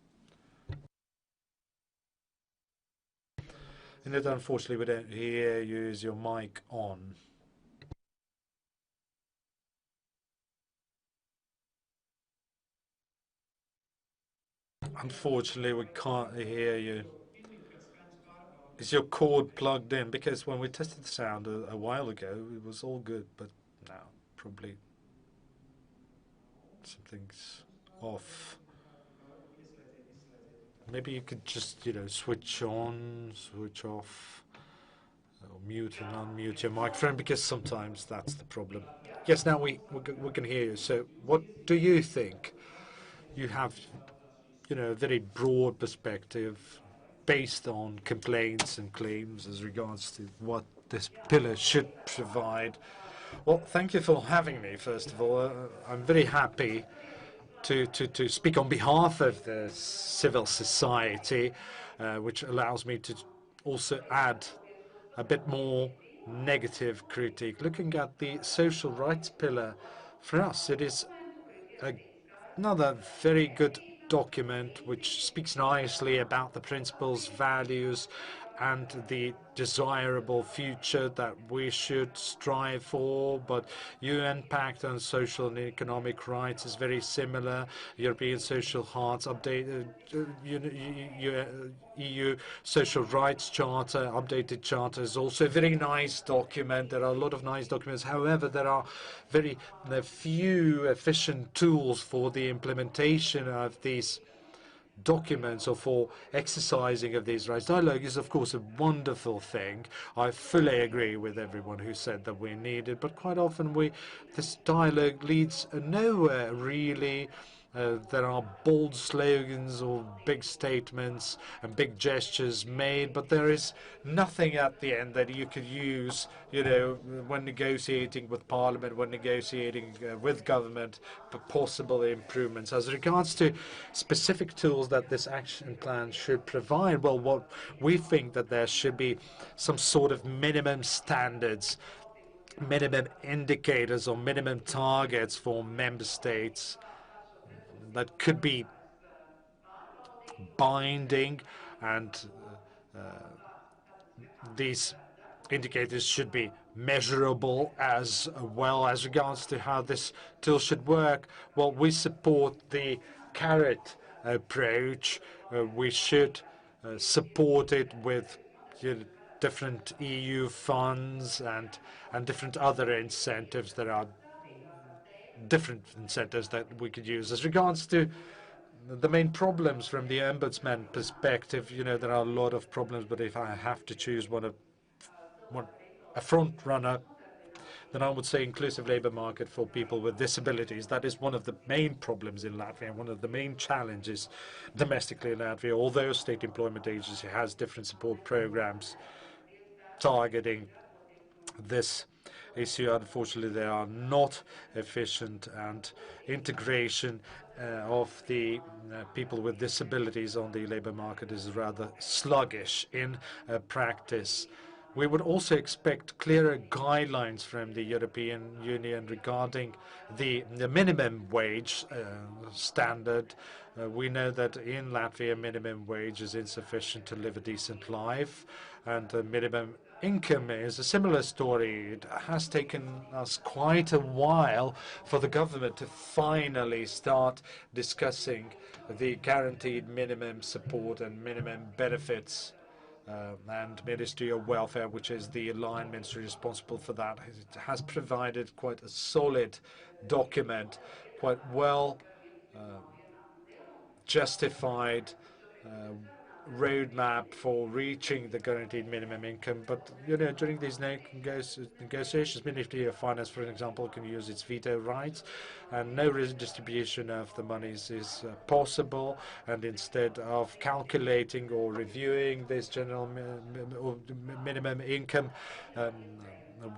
Ineta, unfortunately, we don't hear you. Is your mic on? Unfortunately, we can't hear you. Is your cord plugged in? Because when we tested the sound a while ago, it was all good, but now probably something's off. Maybe you could just, you know, switch on, switch off, or mute and unmute your microphone, because sometimes that's the problem. Yes, now we can hear you. So what do you think? You have, you know, a very broad perspective based on complaints and claims as regards to what this pillar should provide. Well, thank you for having me, first of all. I'm very happy to speak on behalf of the civil society, which allows me to also add a bit more negative critique. Looking at the social rights pillar, for us, it is another very good document which speaks nicely about the principles, values, and the desirable future that we should strive for. But UN Pact on Social and Economic Rights is very similar. European Social Hearts updated, EU Social Rights Charter, updated charter, is also a very nice document. There are a lot of nice documents. However, there are very few efficient tools for the implementation of these documents or for exercising of these rights. Dialogue is, of course, a wonderful thing. I fully agree with everyone who said that we need it, but quite often this dialogue leads nowhere, really. There are bold slogans or big statements and big gestures made, but there is nothing at the end that you could use, you know, when negotiating with Parliament, when negotiating with government, for possible improvements. As regards to specific tools that this action plan should provide, well, what we think that there should be some sort of minimum standards, minimum indicators or minimum targets for member states that could be binding and these indicators should be measurable as well as regards to how this tool should work. Well, we support the carrot approach. We should support it with different EU funds and different other incentives. There are different incentives that we could use. As regards to the main problems from the ombudsman perspective, there are a lot of problems, but if I have to choose a front runner, then I would say inclusive labour market for people with disabilities. That is one of the main problems in Latvia, one of the main challenges domestically in Latvia. Although State Employment Agency has different support programs targeting this issue, unfortunately they are not efficient, and integration of the people with disabilities on the labour market is rather sluggish in practice. We would also expect clearer guidelines from the European Union regarding the minimum wage standard. We know that in Latvia, minimum wage is insufficient to live a decent life, and the minimum income is a similar story. It has taken us quite a while for the government to finally start discussing the guaranteed minimum support and minimum benefits. And Ministry of Welfare, which is the line ministry responsible for that, has provided quite a solid document, quite well justified roadmap for reaching the guaranteed minimum income. But during these negotiations, Ministry of Finance, for example, can use its veto rights, and no redistribution of the monies is possible. And instead of calculating or reviewing this general minimum income,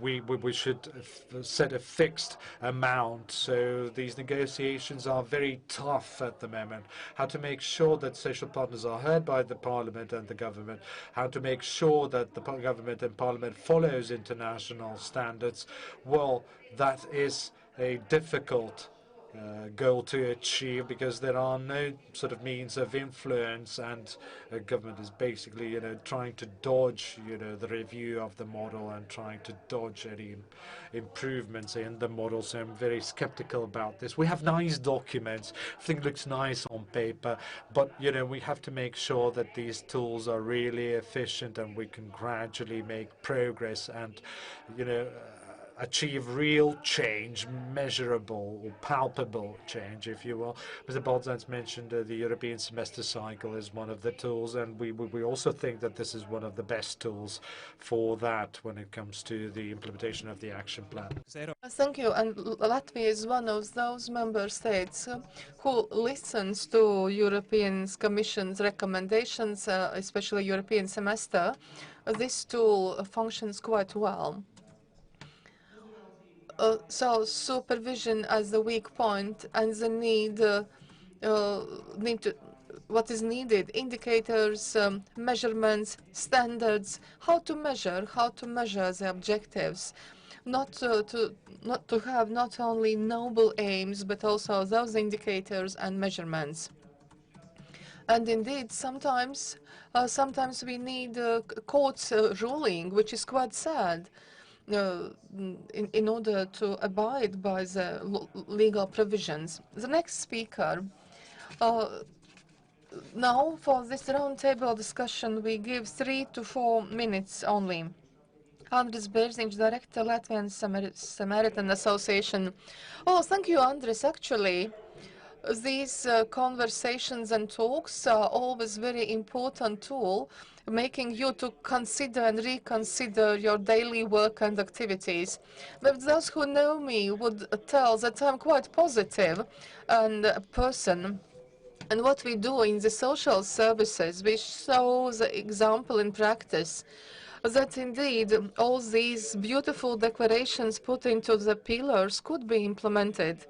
we should set a fixed amount. So these negotiations are very tough at the moment. How to make sure that social partners are heard by the Parliament and the government, how to make sure that the government and Parliament follows international standards. Well, that is a difficult goal to achieve, because there are no sort of means of influence, and the government is basically trying to dodge the review of the model and trying to dodge any improvements in the model. So I'm very skeptical about this. We have nice documents, everything looks nice on paper, but we have to make sure that these tools are really efficient and we can gradually make progress and achieve real change, measurable or palpable change, if you will. Mr. Balzans mentioned the European semester cycle is one of the tools, and we also think that this is one of the best tools for that when it comes to the implementation of the action plan. Thank you. And Latvia is one of those member states who listens to European Commission's recommendations, especially European semester. This tool functions quite well. So supervision as the weak point, and the what is needed: indicators, measurements, standards, how to measure the objectives, not to have not only noble aims but also those indicators and measurements. And indeed, sometimes we need a court's ruling, which is quite sad. In order to abide by the legal provisions. The next speaker. Now, for this roundtable discussion, we give 3 to 4 minutes only. Andris Bērziņš, Director, Latvian Samaritan Association. Oh, thank you, Andris. Actually, these conversations and talks are always very important tool, making you to consider and reconsider your daily work and activities. But those who know me would tell that I'm quite positive and a person. And what we do in the social services, we show the example in practice that indeed all these beautiful declarations put into the pillars could be implemented.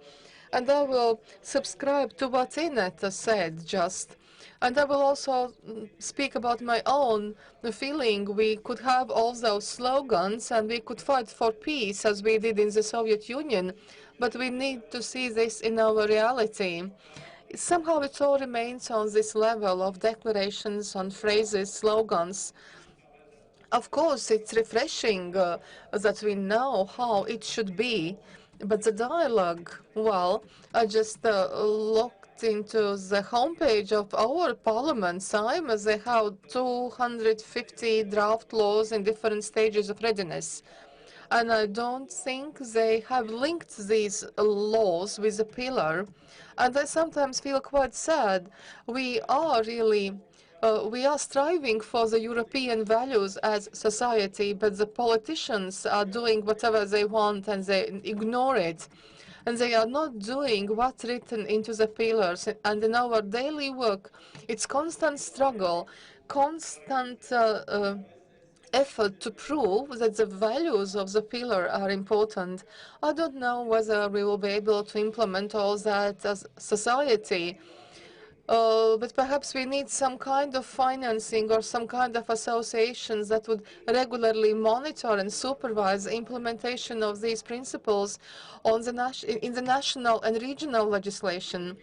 And I will subscribe to what Ineta said just. And I will also speak about my own feeling. We could have all those slogans and we could fight for peace as we did in the Soviet Union, but we need to see this in our reality. Somehow it all remains on this level of declarations, on phrases, slogans. Of course, it's refreshing that we know how it should be, but the dialogue, well, I just looked into the homepage of our parliament, Simon. They have 250 draft laws in different stages of readiness. And I don't think they have linked these laws with a pillar. And I sometimes feel quite sad. We are really we are striving for the European values as society, but the politicians are doing whatever they want and they ignore it. And they are not doing what's written into the pillars. And in our daily work, it's constant struggle, constant effort to prove that the values of the pillar are important. I don't know whether we will be able to implement all that as society, but perhaps we need some kind of financing or some kind of associations that would regularly monitor and supervise the implementation of these principles on in the national and regional legislation.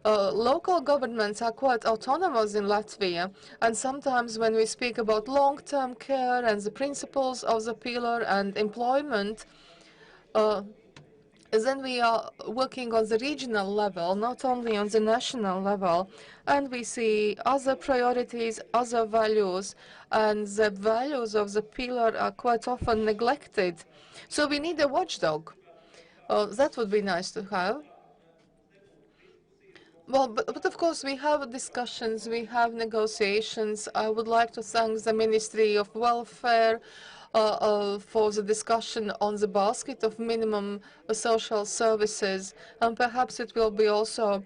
Local governments are quite autonomous in Latvia, and sometimes when we speak about long-term care and the principles of the pillar and employment, then we are working on the regional level, not only on the national level, and we see other priorities, other values, and the values of the pillar are quite often neglected. So we need a watchdog. That would be nice to have. Well, but of course we have discussions, we have negotiations. I would like to thank the Ministry of Welfare for the discussion on the basket of minimum social services, and perhaps it will be also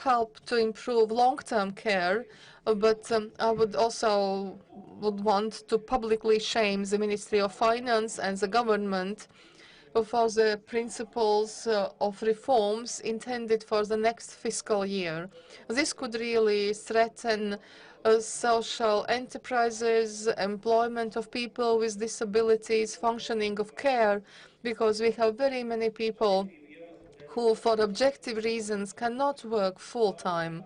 help to improve long-term care. But I would also want to publicly shame the Ministry of Finance and the government for the principles of reforms intended for the next fiscal year. This could really threaten social enterprises, employment of people with disabilities, functioning of care, because we have very many people who, for objective reasons, cannot work full-time.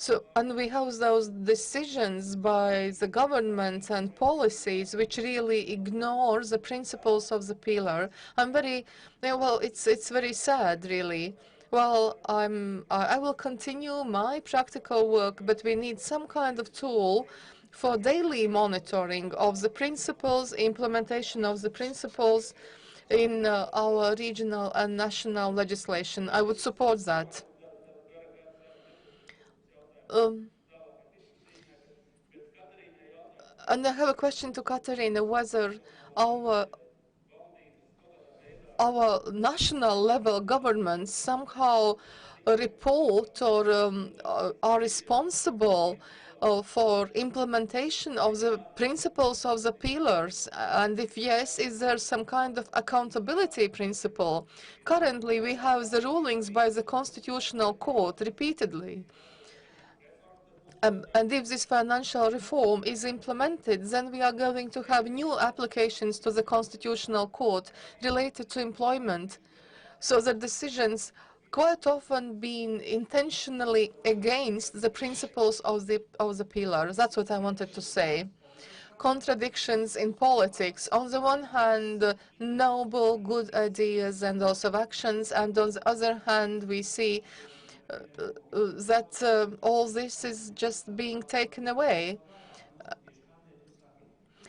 So, and we have those decisions by the government and policies which really ignore the principles of the pillar. I'm very, well, it's very sad, really. Well, I will continue my practical work, but we need some kind of tool for daily monitoring of the principles, implementation of the principles in our regional and national legislation. I would support that. Um, And I have a question to Kathryn, whether our national level governments somehow report or are responsible for implementation of the principles of the pillars, and if yes, is there some kind of accountability principle? Currently, we have the rulings by the Constitutional Court repeatedly. And if this financial reform is implemented, then we are going to have new applications to the Constitutional Court related to employment. So the decisions quite often being intentionally against the principles of the pillar. That's what I wanted to say. Contradictions in politics. On the one hand, noble, good ideas and also actions, and on the other hand, we see that all this is just being taken away.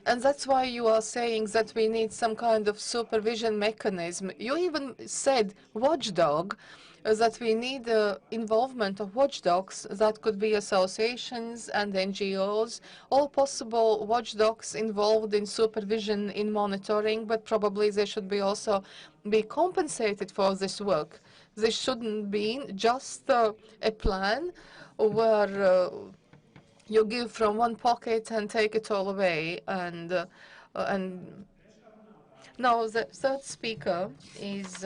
And that's why you are saying that we need some kind of supervision mechanism. You even said watchdog, that we need involvement of watchdogs. That could be associations and NGOs, all possible watchdogs involved in supervision, in monitoring, but probably they should be also be compensated for this work. This shouldn't be just a plan where you give from one pocket and take it all away. And now the third speaker is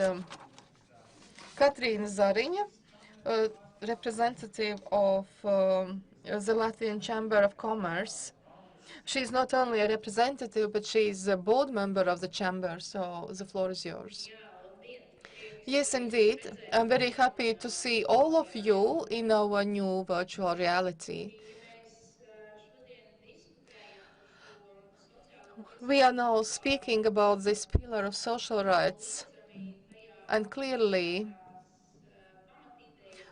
Kathryn Zarin, representative of the Latvian Chamber of Commerce. She's not only a representative, but she's a board member of the chamber, so the floor is yours. Yes, indeed. I'm very happy to see all of you in our new virtual reality. We are now speaking about this pillar of social rights, and clearly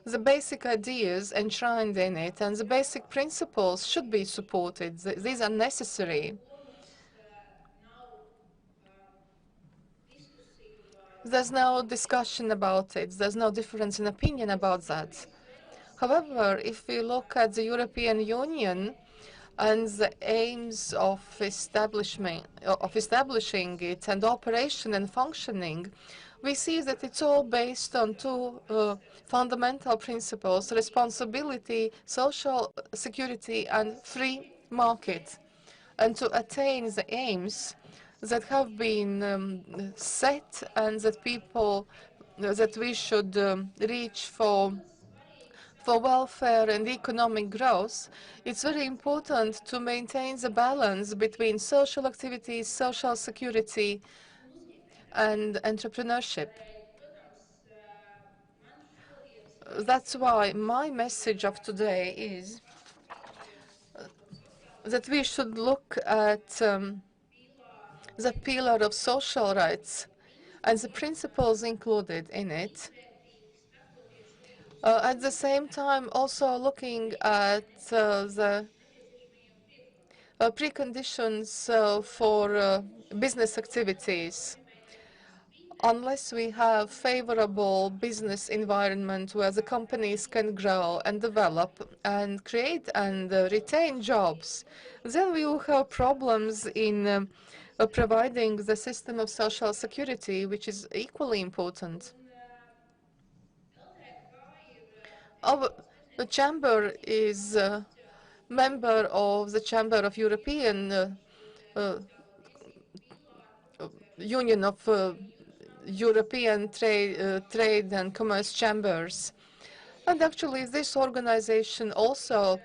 the basic ideas enshrined in it and the basic principles should be supported. These are necessary. There's no discussion about it. There's no difference in opinion about that. However, if we look at the European Union and the aims of establishing it and operation and functioning, we see that it's all based on two fundamental principles: responsibility, social security, and free market. And to attain the aims that have been set and that that we should reach for welfare and economic growth, it's very important to maintain the balance between social activities, social security, and entrepreneurship. That's why my message of today is that we should look at the pillar of social rights and the principles included in it. At the same time, also looking at the preconditions for business activities. Unless we have favorable business environment where the companies can grow and develop and create and retain jobs, then we will have problems in providing the system of social security, which is equally important. The chamber is a member of the Chamber of European Union of European Trade and Commerce Chambers. And actually, this organization also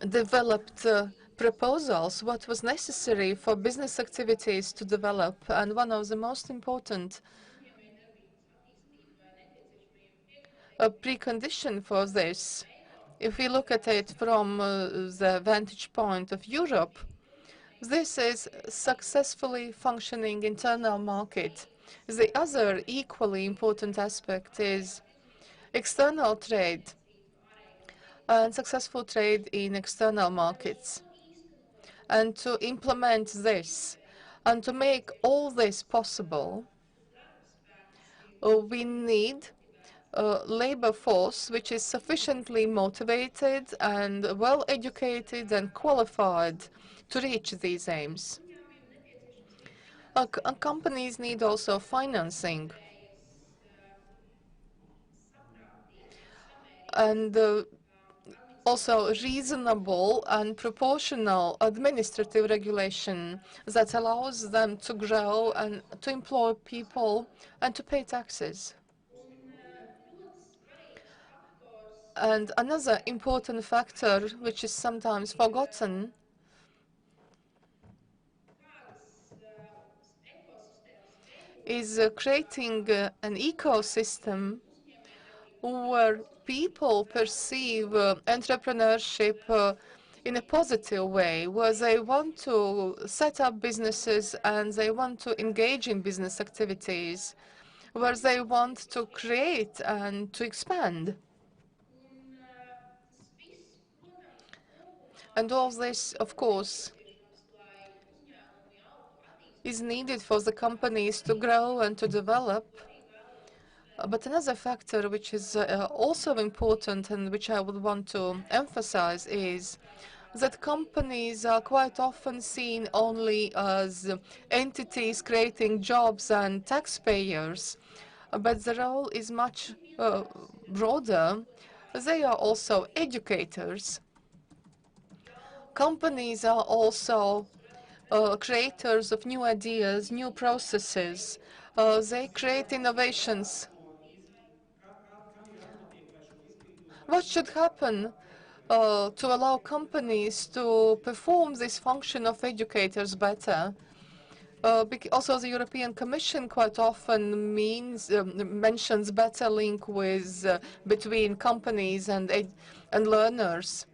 developed proposals, what was necessary for business activities to develop. And one of the most important precondition for this, if we look at it from the vantage point of Europe, this is successfully functioning internal market. The other equally important aspect is external trade and successful trade in external markets. And to implement this and to make all this possible, we need a labor force which is sufficiently motivated and well educated and qualified to reach these aims. Companies need also financing and also reasonable and proportional administrative regulation that allows them to grow and to employ people and to pay taxes. And another important factor, which is sometimes forgotten, is creating an ecosystem where people perceive entrepreneurship in a positive way, where they want to set up businesses and they want to engage in business activities, where they want to create and to expand. And all this, of course, is needed for the companies to grow and to develop. But another factor which is also important and which I would want to emphasize is that companies are quite often seen only as entities creating jobs and taxpayers, but the role is much broader. They are also educators. Companies are also creators of new ideas, new processes. They create innovations. What should happen to allow companies to perform this function of educators better? Also, the European Commission quite often mentions better link with between companies and learners.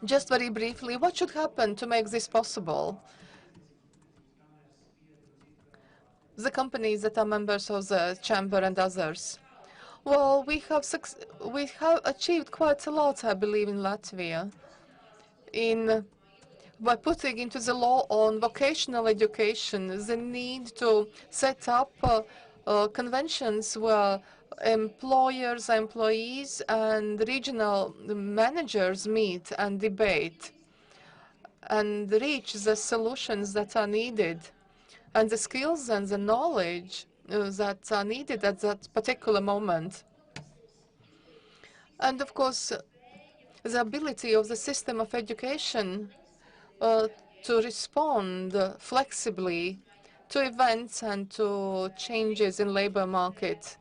Just very briefly, what should happen to make this possible? The companies that are members of the chamber and others. Well, we have achieved quite a lot, I believe, in Latvia, by putting into the law on vocational education the need to set up conventions where employers, employees, and regional managers meet and debate and reach the solutions that are needed and the skills and the knowledge that are needed at that particular moment. And of course, the ability of the system of education to respond flexibly to events and to changes in labor market.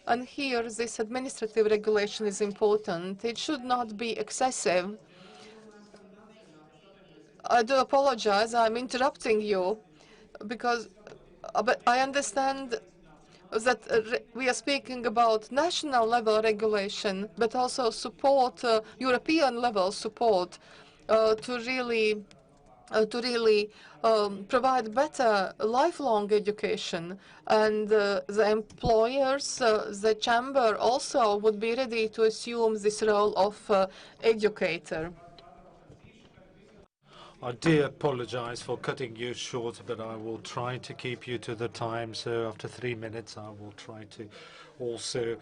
And here, this administrative regulation is important. It should not be excessive. I do apologize, I'm interrupting you, because but I understand that we are speaking about national level regulation, but also support, European level support to really provide better lifelong education. And the employers, the chamber also would be ready to assume this role of educator. I do apologize for cutting you short, but I will try to keep you to the time. So after 3 minutes, I will try to also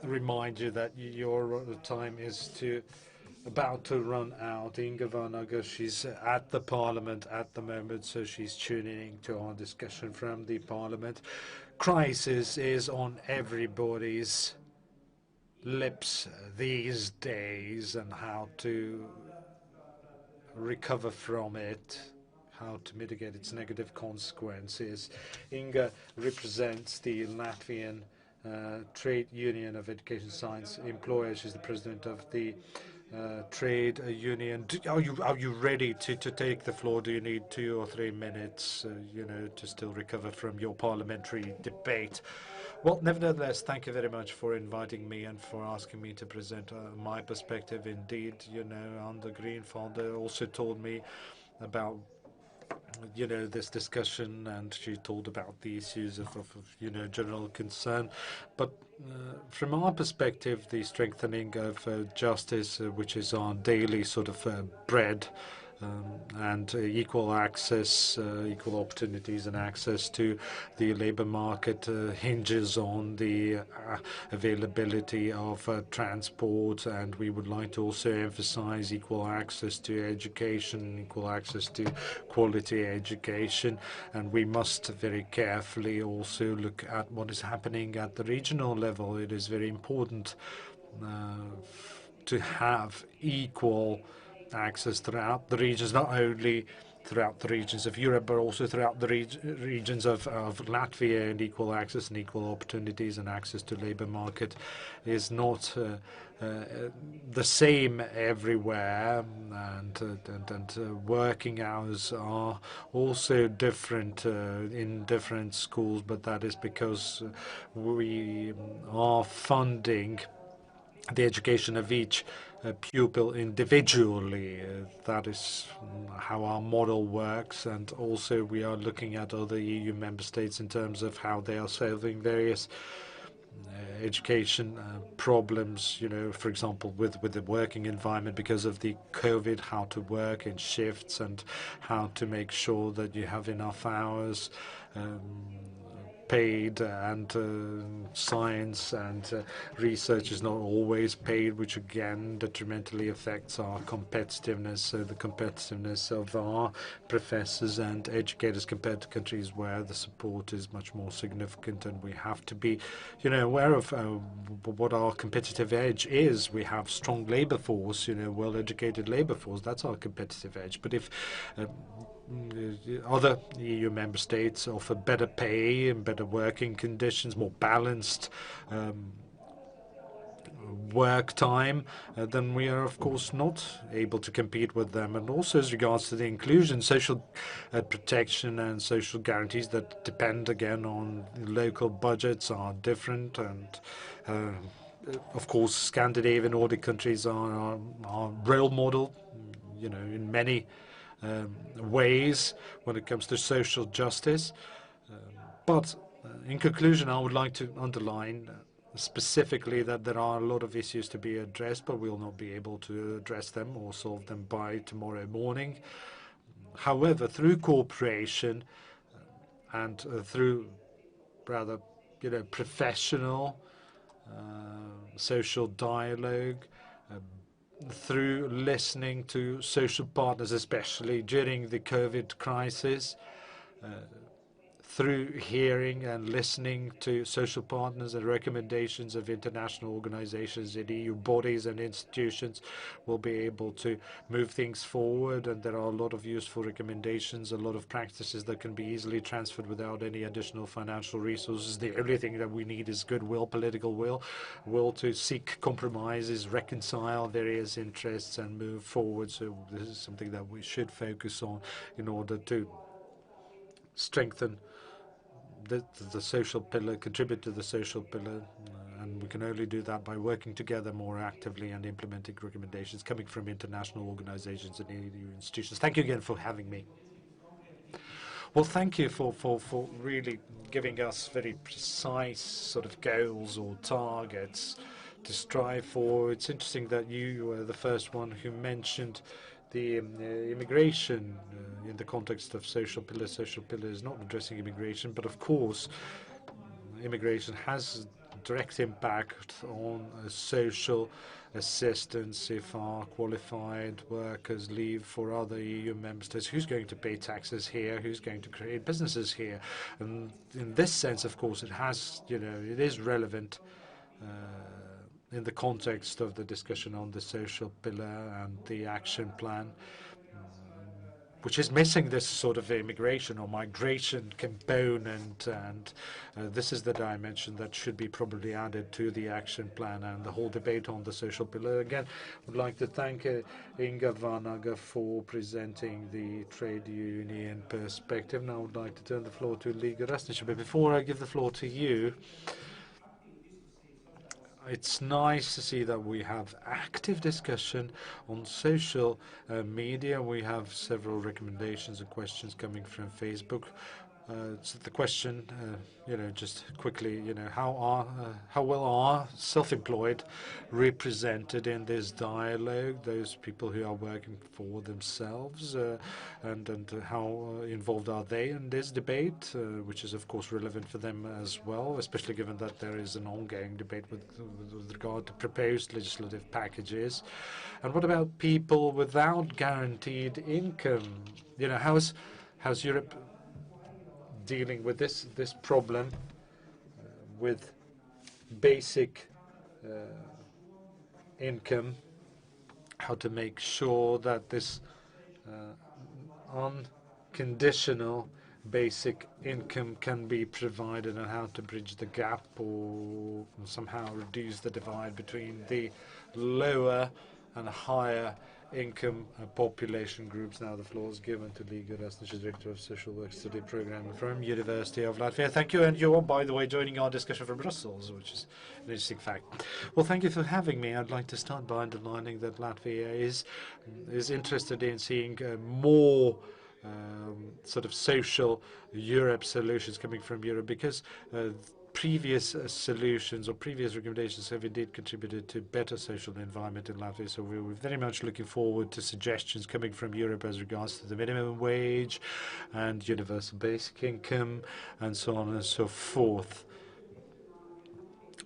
remind you that your time is about to run out. Inga Vanaga, she's at the Parliament at the moment, so she's tuning in to our discussion from the Parliament. Crisis is on everybody's lips these days, and how to recover from it, how to mitigate its negative consequences. Inga represents the Latvian Trade Union of Education Science Employers. She's the president of the trade union. Are you ready to take the floor? Do you need 2 or 3 minutes, to still recover from your parliamentary debate? Well, nevertheless, thank you very much for inviting me and for asking me to present my perspective. Indeed, Anna Greenfalder also told me about this discussion, and she told about the issues of general concern. But from our perspective, the strengthening of justice, which is our daily sort of bread, and equal access, equal opportunities and access to the labor market hinges on the availability of transport, and we would like to also emphasize equal access to education, equal access to quality education, and we must very carefully also look at what is happening at the regional level. It is very important to have equal access throughout the regions, not only throughout the regions of Europe, but also throughout the regions of Latvia, and equal access and equal opportunities and access to labor market is not the same everywhere, and working hours are also different in different schools, but that is because we are funding the education of each pupil individually. That is how our model works, and also we are looking at other EU member states in terms of how they are solving various education problems, for example, with the working environment because of the COVID, how to work in shifts and how to make sure that you have enough hours paid, and science and research is not always paid, which again detrimentally affects our competitiveness, so the competitiveness of our professors and educators compared to countries where the support is much more significant. And we have to be, aware of what our competitive edge is. We have strong labor force, well-educated labor force. That's our competitive edge. But if other EU member states offer better pay and better working conditions, more balanced work time, then we are, of course, not able to compete with them. And also as regards to the inclusion, social protection and social guarantees that depend, again, on local budgets are different, and of course, Scandinavian Nordic countries are our role model, you know, in many ways when it comes to social justice. But in conclusion, I would like to underline specifically that there are a lot of issues to be addressed, but we'll not be able to address them or solve them by tomorrow morning. However, through cooperation and through rather, you know, professional social dialogue, through listening to social partners, especially during the COVID crisis, through hearing and listening to social partners and recommendations of international organizations and EU bodies and institutions, we'll be able to move things forward. And there are a lot of useful recommendations, a lot of practices that can be easily transferred without any additional financial resources. The only thing that we need is goodwill, political will to seek compromises, reconcile various interests and move forward. So this is something that we should focus on in order to strengthen the social pillar, contribute to the social pillar, and we can only do that by working together more actively and implementing recommendations coming from international organizations and EU institutions. Thank you again for having me. Well, thank you for really giving us very precise sort of goals or targets to strive for. It's interesting that you were the first one who mentioned the immigration in the context of social pillar. Social pillar is not addressing immigration, but of course, immigration has direct impact on social assistance. If our qualified workers leave for other EU member states, who's going to pay taxes here? Who's going to create businesses here? And in this sense, of course, it has, you know, it is relevant in the context of the discussion on the social pillar and the action plan, which is missing this sort of immigration or migration component. And this is the dimension that should be probably added to the action plan and the whole debate on the social pillar. Again, I would like to thank Inga Vanaga for presenting the trade union perspective. Now I would like to turn the floor to Liga Rasnic. But before I give the floor to you, it's nice to see that we have active discussion on social media. We have several recommendations and questions coming from Facebook. So the question, you know, just quickly, you know, how well are self-employed represented in this dialogue? Those people who are working for themselves, and how involved are they in this debate, which is of course relevant for them as well, especially given that there is an ongoing debate with regard to proposed legislative packages. And what about people without guaranteed income? You know, how's Europe dealing with this problem with basic income, how to make sure that this unconditional basic income can be provided, and how to bridge the gap or somehow reduce the divide between the lower and higher income population groups. Now the floor is given to Liga Rasnic, Director of Social Work Study Program from University of Latvia. Thank you, and you are, by the way, joining our discussion from Brussels, which is an interesting fact. Well, thank you for having me. I'd like to start by underlining that Latvia is interested in seeing more sort of social Europe solutions coming from Europe, because previous solutions or previous recommendations have indeed contributed to better social environment in Latvia. So we're very much looking forward to suggestions coming from Europe as regards to the minimum wage and universal basic income and so on and so forth.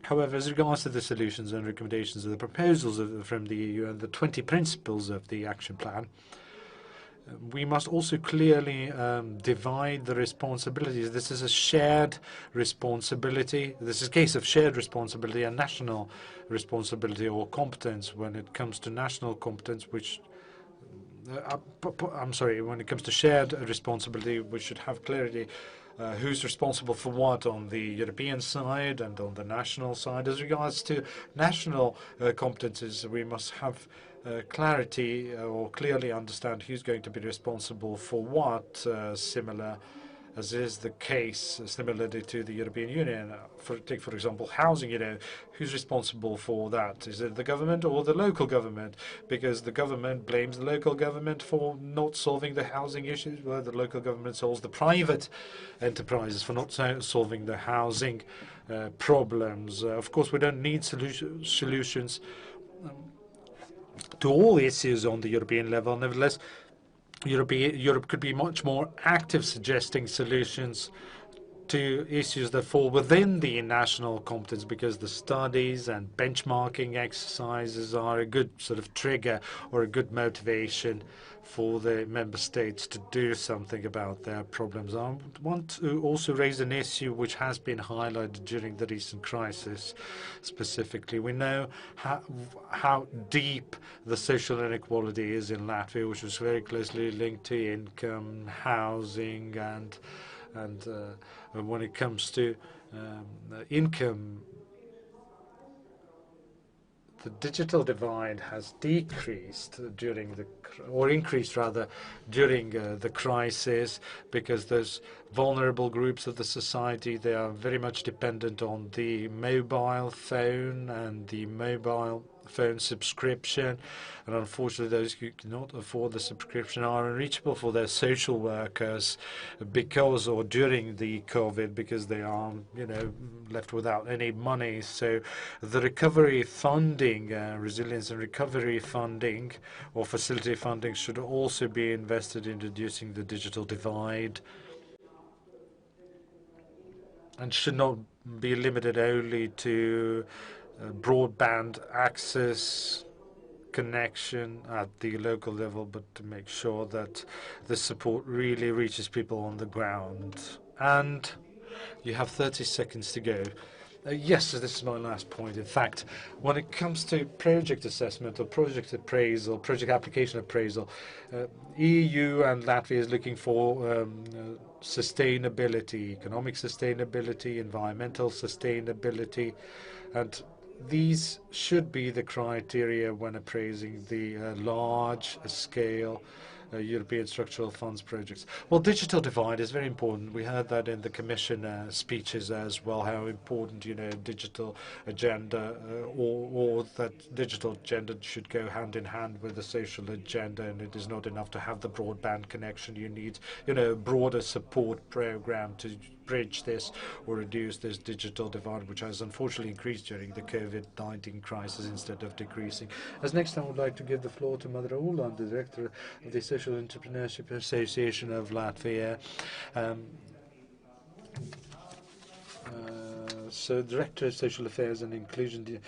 However, as regards to the solutions and recommendations of the proposals from the EU and the 20 principles of the action plan, we must also clearly divide the responsibilities. This is a shared responsibility. This is a case of shared responsibility and national responsibility or competence. When it comes to national competence, which when it comes to shared responsibility, we should have clarity who's responsible for what on the European side and on the national side. As regards to national competences, we must have clarity or clearly understand who's going to be responsible for what. Similar as is the case similarly to the European Union. Take, for example, housing, who's responsible for that? Is it the government or the local government? Because the government blames the local government for not solving the housing issues, while the local government solves the private enterprises for not solving the housing problems. Of course, we don't need solutions to all issues on the European level. Nevertheless, Europe could be much more active, suggesting solutions to issues that fall within the national competence, because the studies and benchmarking exercises are a good sort of trigger or a good motivation for the member states to do something about their problems. I want to also raise an issue which has been highlighted during the recent crisis. Specifically, we know how deep the social inequality is in Latvia, which was very closely linked to income, housing, and when it comes to income, the digital divide has decreased during or increased rather, during the crisis, because those vulnerable groups of the society, they are very much dependent on the mobile phone and the mobile phone subscription, and unfortunately those who cannot afford the subscription are unreachable for their social workers because or during the COVID, because they are left without any money. So the recovery funding, resilience and recovery funding or facility funding should also be invested in reducing the digital divide, and should not be limited only to broadband access connection at the local level, but to make sure that the support really reaches people on the ground. And you have 30 seconds to go. Yes, this is my last point. In fact, when it comes to project assessment or project appraisal, project application appraisal, EU and Latvia is looking for sustainability, economic sustainability, environmental sustainability, and these should be the criteria when appraising the large-scale European structural funds projects. Well, digital divide is very important. We heard that in the Commission speeches as well, how important, digital agenda or that digital agenda should go hand in hand with the social agenda, and it is not enough to have the broadband connection. You need, a broader support program to bridge this or reduce this digital divide, which has unfortunately increased during the COVID-19 crisis instead of decreasing. As next, I would like to give the floor to Madara Ulan, the Director of the Social Entrepreneurship Association of Latvia. So, Director of Social Affairs and Inclusion,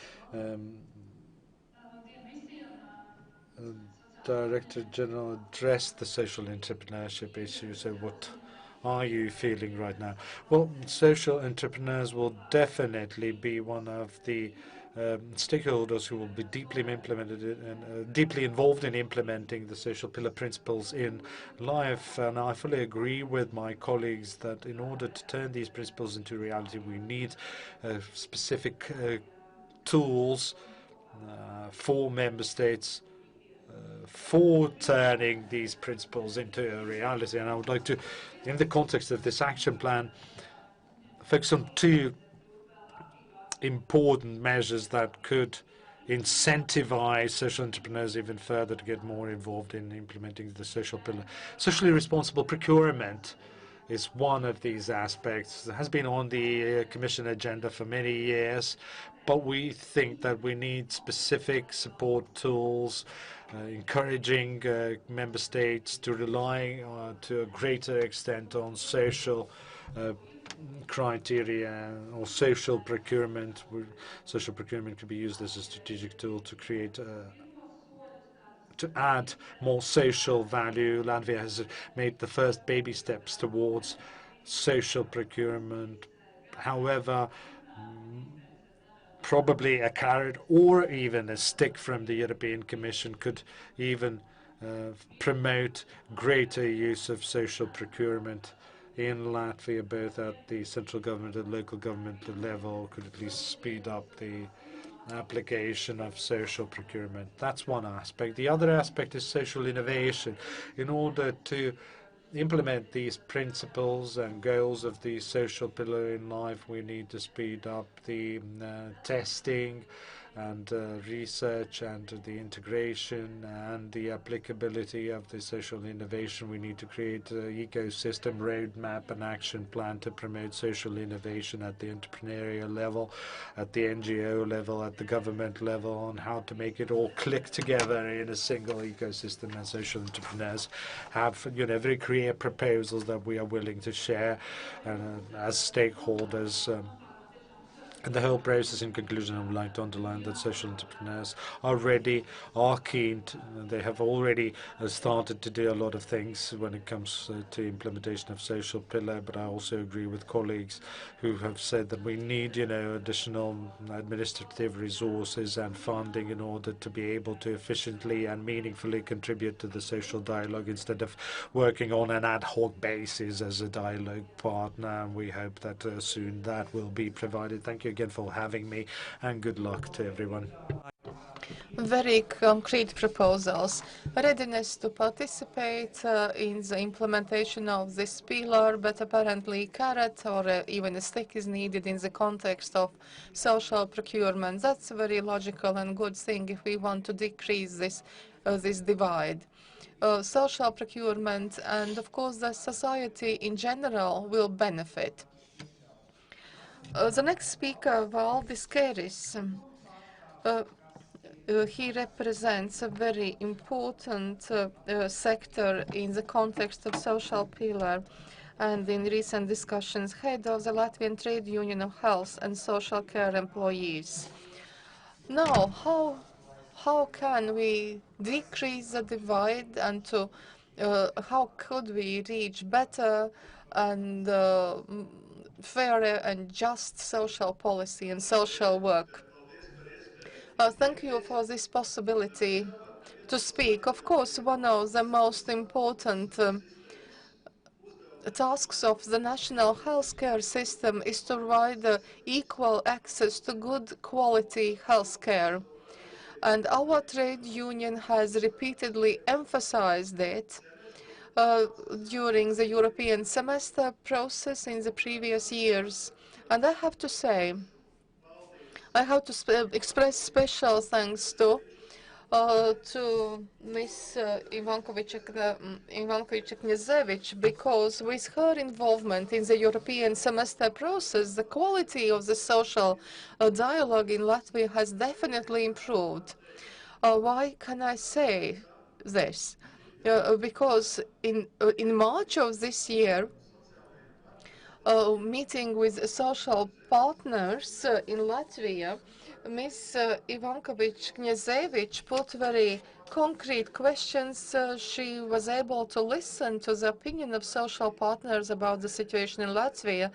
Director General addressed the social entrepreneurship issue. So, what are you feeling right now? Well, social entrepreneurs will definitely be one of the stakeholders who will be deeply implemented and deeply involved in implementing the social pillar principles in life. And I fully agree with my colleagues that in order to turn these principles into reality, we need specific tools for member states for turning these principles into a reality. And I would like to, in the context of this action plan, focus on two important measures that could incentivize social entrepreneurs even further to get more involved in implementing the social pillar. Socially responsible procurement is one of these aspects. It has been on the Commission agenda for many years, but we think that we need specific support tools, encouraging member states to rely to a greater extent on social criteria or social procurement. Social procurement could be used as a strategic tool to create to add more social value. Latvia has made the first baby steps towards social procurement. However, probably a carrot or even a stick from the European Commission could even promote greater use of social procurement in Latvia, both at the central government and local government level, could at least speed up the application of social procurement. That's one aspect. The other aspect is social innovation. In order to implement these principles and goals of the social pillar in life, we need to speed up the testing and research and the integration and the applicability of the social innovation. We need to create an ecosystem roadmap and action plan to promote social innovation at the entrepreneurial level, at the NGO level, at the government level, on how to make it all click together in a single ecosystem. And social entrepreneurs have, very clear proposals that we are willing to share as stakeholders. And the whole process, in conclusion, I would like to underline that social entrepreneurs are ready, are keen. They have already started to do a lot of things when it comes to implementation of social pillar. But I also agree with colleagues who have said that we need, additional administrative resources and funding in order to be able to efficiently and meaningfully contribute to the social dialogue instead of working on an ad hoc basis as a dialogue partner. And we hope that soon that will be provided. Thank you again for having me, and good luck to everyone. Very concrete proposals. Readiness to participate in the implementation of this pillar, but apparently carrot or even a stick is needed in the context of social procurement. That's a very logical and good thing if we want to decrease this divide. Social procurement and, of course, the society in general will benefit. The next speaker, Valdis Keris, he represents a very important sector in the context of social pillar, and in recent discussions, head of the Latvian Trade Union of Health and Social Care Employees. Now, how can we decrease the divide and how could we reach better and fairer and just social policy and social work? Thank you for this possibility to speak. Of course, one of the most important tasks of the national healthcare system is to provide equal access to good quality healthcare. And our trade union has repeatedly emphasized it during the European semester process in the previous years. And I have to say, I have to express special thanks to Ms. Ivankovic-Knežević, because with her involvement in the European semester process, the quality of the social dialogue in Latvia has definitely improved. Why can I say this? Because in March of this year, meeting with social partners in Latvia, Ms. Ivankovic-Knežević put very concrete questions. She was able to listen to the opinion of social partners about the situation in Latvia,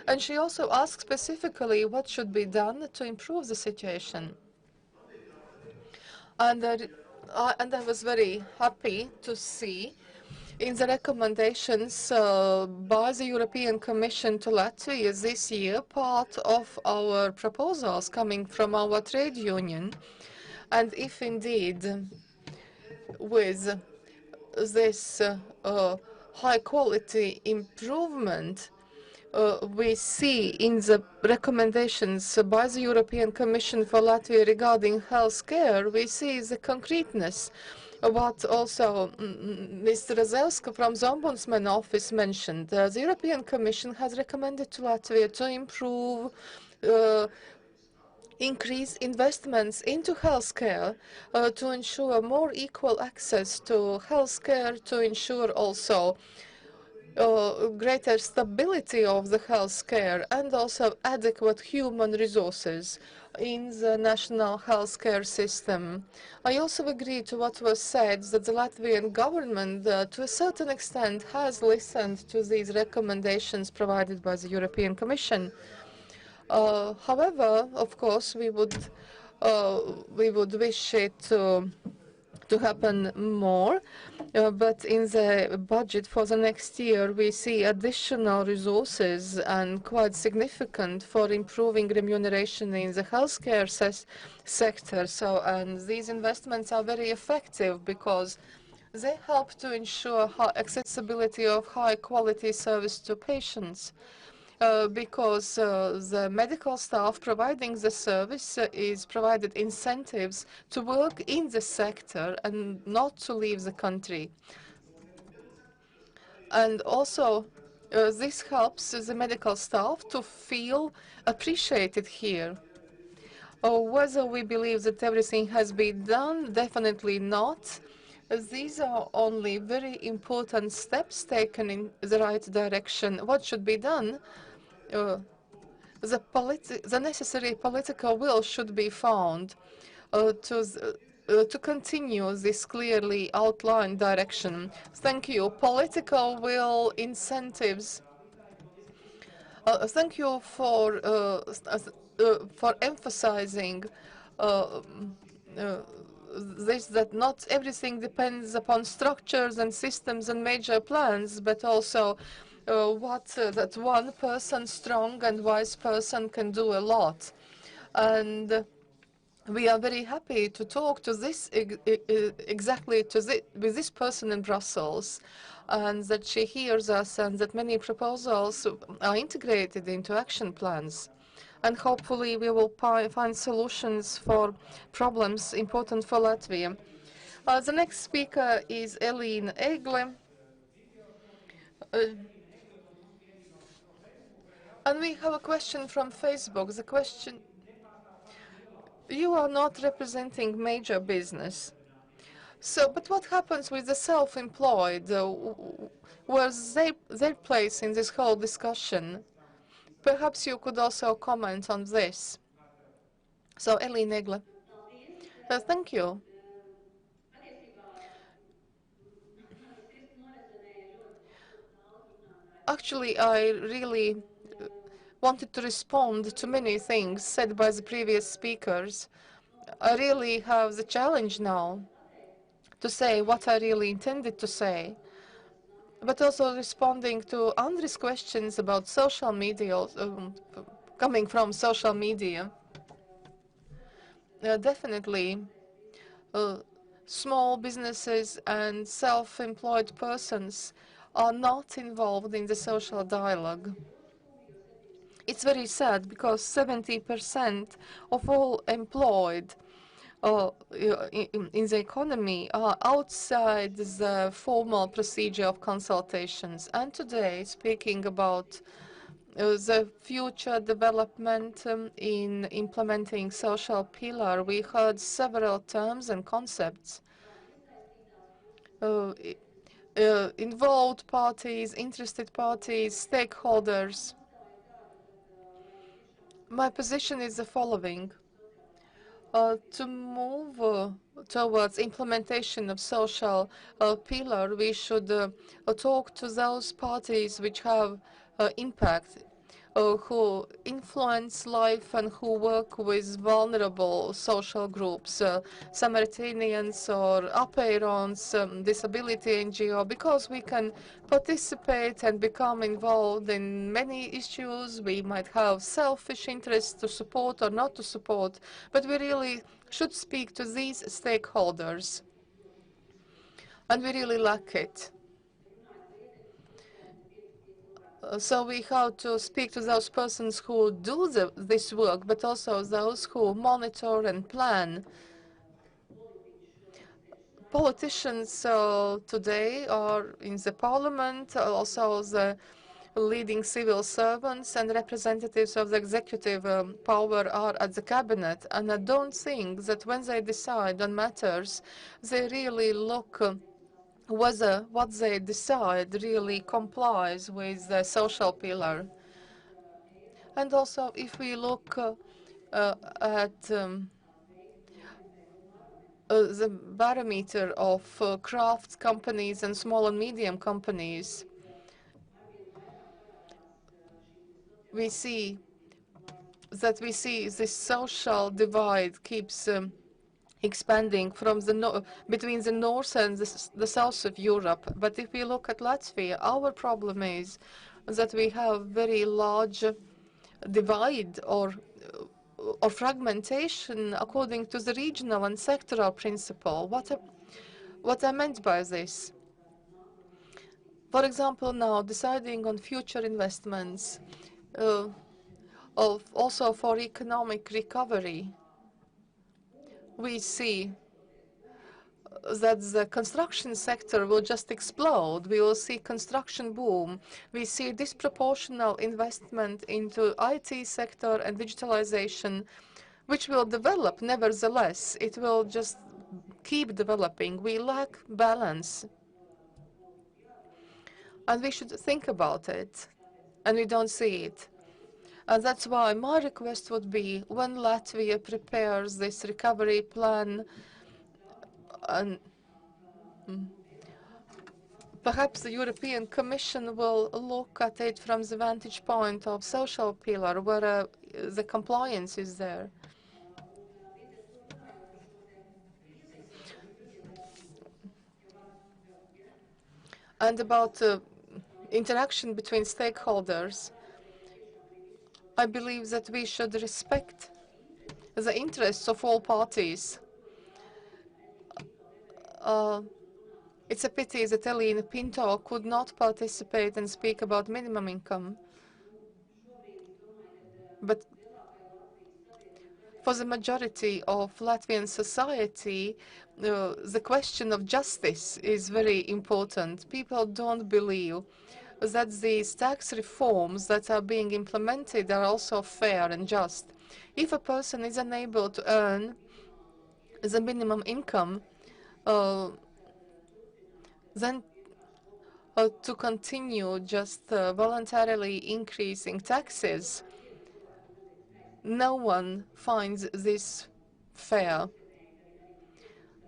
and she also asked specifically what should be done to improve the situation. And I was very happy to see in the recommendations by the European Commission to Latvia this year, part of our proposals coming from our trade union. And if indeed with this high-quality improvement we see in the recommendations by the European Commission for Latvia regarding health care, we see the concreteness. What also Mr. Razelska from the Ombudsman Office mentioned. The European Commission has recommended to Latvia to improve, increase investments into healthcare, to ensure more equal access to healthcare, to ensure also greater stability of the healthcare and also adequate human resources in the national healthcare system. I also agree to what was said that the Latvian government, to a certain extent, has listened to these recommendations provided by the European Commission. However, of course, we would wish it to happen more, but in the budget for the next year, we see additional resources and quite significant for improving remuneration in the healthcare sector. So, and these investments are very effective because They help to ensure accessibility of high-quality service to patients. Because the medical staff providing the service is provided incentives to work in the sector and not to leave the country. And also, this helps the medical staff to feel appreciated here. Whether we believe that everything has been done, definitely not. These are only very important steps taken in the right direction. What should be done? The necessary political will should be found to continue this clearly outlined direction. Thank you. Political will, incentives. Thank you for emphasizing this, that not everything depends upon structures and systems and major plans, but also that one person, strong and wise person, can do a lot. And we are very happy to talk to this with this person in Brussels, and that she hears us, and that many proposals are integrated into action plans. And hopefully we will find solutions for problems important for Latvia. The next speaker is Elīna Egle. And we have a question from Facebook. The question: you are not representing major business. But what happens with the self-employed? Where's their place in this whole discussion? Perhaps you could also comment on this. So, Elīna Egle. Thank you. Actually, I really wanted to respond to many things said by the previous speakers. I really have the challenge now to say what I really intended to say, but also responding to Andri's questions about social media, coming from social media. Definitely, small businesses and self-employed persons are not involved in the social dialogue. It's very sad because 70% of all employed in the economy are outside the formal procedure of consultations. And today, speaking about the future development in implementing social pillar, we heard several terms and concepts. Involved parties, interested parties, stakeholders. My position is the following. To move towards implementation of social pillar, we should talk to those parties which have impact, who influence life and who work with vulnerable social groups, Samaritanians or Apeirons, disability NGO, because we can participate and become involved in many issues. We might have selfish interests to support or not to support, but we really should speak to these stakeholders, and we really lack it. So we have to speak to those persons who do this work, but also those who monitor and plan. Politicians today are in the parliament, also the leading civil servants and representatives of the executive power are at the cabinet. And I don't think that when they decide on matters, they really look whether what they decide really complies with the social pillar. And also, if we look at the barometer of craft companies and small and medium companies, we see this social divide keeps expanding from between the north and the south of Europe. But if we look at Latvia, our problem is that we have very large divide or fragmentation according to the regional and sectoral principle. What I meant by this, for example, now deciding on future investments, also for economic recovery, we see that the construction sector will just explode. We will see construction boom. We see disproportional investment into IT sector and digitalization, which will develop nevertheless. It will just keep developing. We lack balance. And we should think about it. And we don't see it. And that's why my request would be, when Latvia prepares this recovery plan, and perhaps the European Commission will look at it from the vantage point of social pillar, where the compliance is there. And about interaction between stakeholders, I believe that we should respect the interests of all parties. It's a pity that Elena Pinto could not participate and speak about minimum income. But for the majority of Latvian society, the question of justice is very important. People don't believe that these tax reforms that are being implemented are also fair and just. If a person is unable to earn the minimum income, then to continue just voluntarily increasing taxes, no one finds this fair.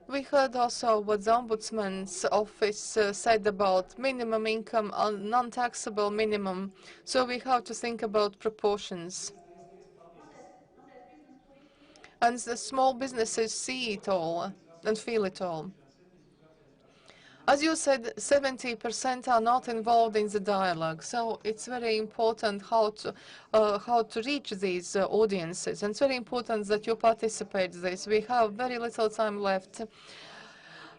We heard also what the Ombudsman's office said about minimum income and non-taxable minimum, so we have to think about proportions. And the small businesses see it all and feel it all. As you said, 70% are not involved in the dialogue, so it's very important how to reach these audiences, and it's very important that you participate in this. We have very little time left.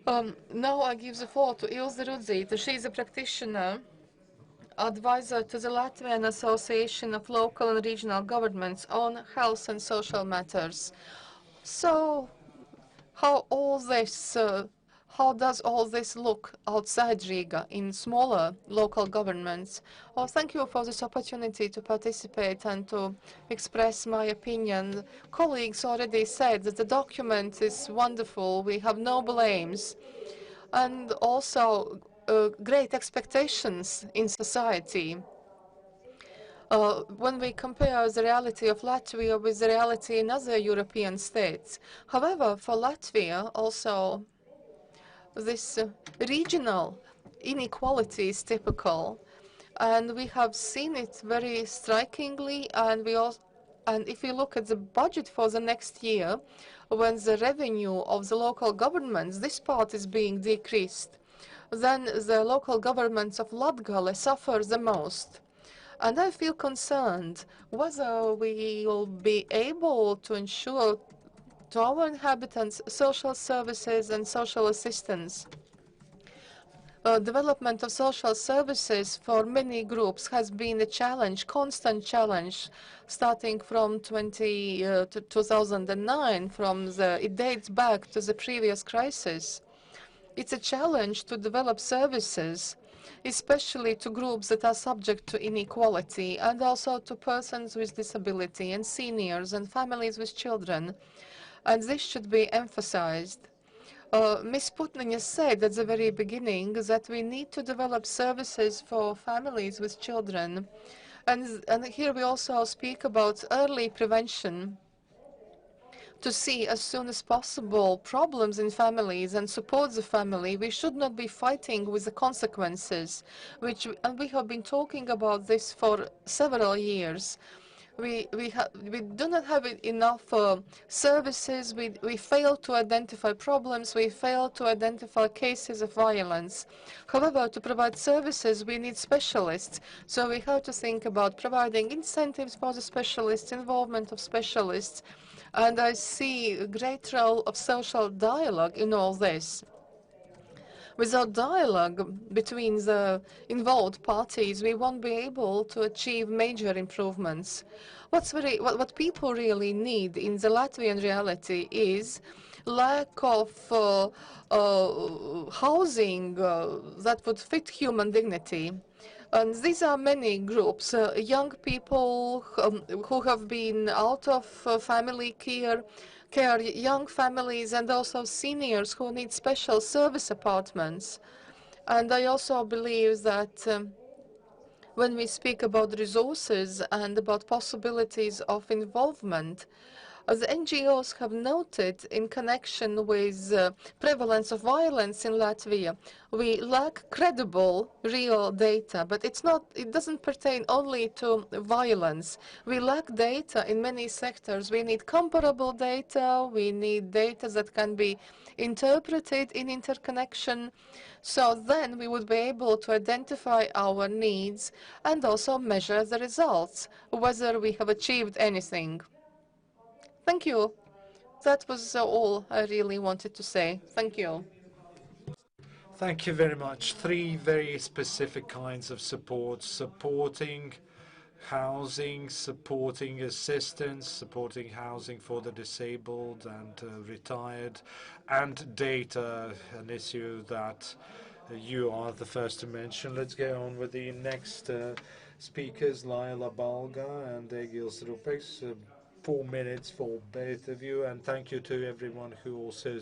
Now I give the floor to Ilze Rudzita. She is a practitioner, advisor to the Latvian Association of Local and Regional Governments on health and social matters. So, how does all this look outside Riga in smaller local governments? Well, thank you for this opportunity to participate and to express my opinion. Colleagues already said that the document is wonderful. We have noble aims and also great expectations in society. When we compare the reality of Latvia with the reality in other European states. However, for Latvia also, this regional inequality is typical, and we have seen it very strikingly. And if we look at the budget for the next year, when the revenue of the local governments, this part is being decreased, then the local governments of Latgale suffer the most. And I feel concerned whether we will be able to ensure to our inhabitants social services and social assistance. Development of social services for many groups has been a challenge, constant challenge, starting from 2009. It dates back to the previous crisis. It's a challenge to develop services, especially to groups that are subject to inequality, and also to persons with disability and seniors and families with children. And this should be emphasized. Ms. Putniņa said at the very beginning that we need to develop services for families with children. And here we also speak about early prevention, to see as soon as possible problems in families and support the family. We should not be fighting with the consequences, and we have been talking about this for several years. We do not have enough services. We fail to identify problems. We fail to identify cases of violence. However, to provide services, we need specialists. So we have to think about providing incentives for the specialists, involvement of specialists. And I see a great role of social dialogue in all this. Without dialogue between the involved parties, we won't be able to achieve major improvements. What people really need in the Latvian reality is lack of housing that would fit human dignity. And these are many groups, young people who have been out of family care, young families, and also seniors who need special service apartments. And I also believe that when we speak about resources and about possibilities of involvement, the NGOs have noted in connection with prevalence of violence in Latvia, we lack credible, real data, but it doesn't pertain only to violence. We lack data in many sectors. We need comparable data. We need data that can be interpreted in interconnection. So then we would be able to identify our needs and also measure the results, whether we have achieved anything. Thank you. That was all I really wanted to say. Thank you. Thank you very much. Three very specific kinds of support: supporting housing, supporting assistance, supporting housing for the disabled and retired, and data, an issue that you are the first to mention. Let's go on with the next speakers, Laila Balga and Egils Rupeks. 4 minutes for both of you, and thank you to everyone who also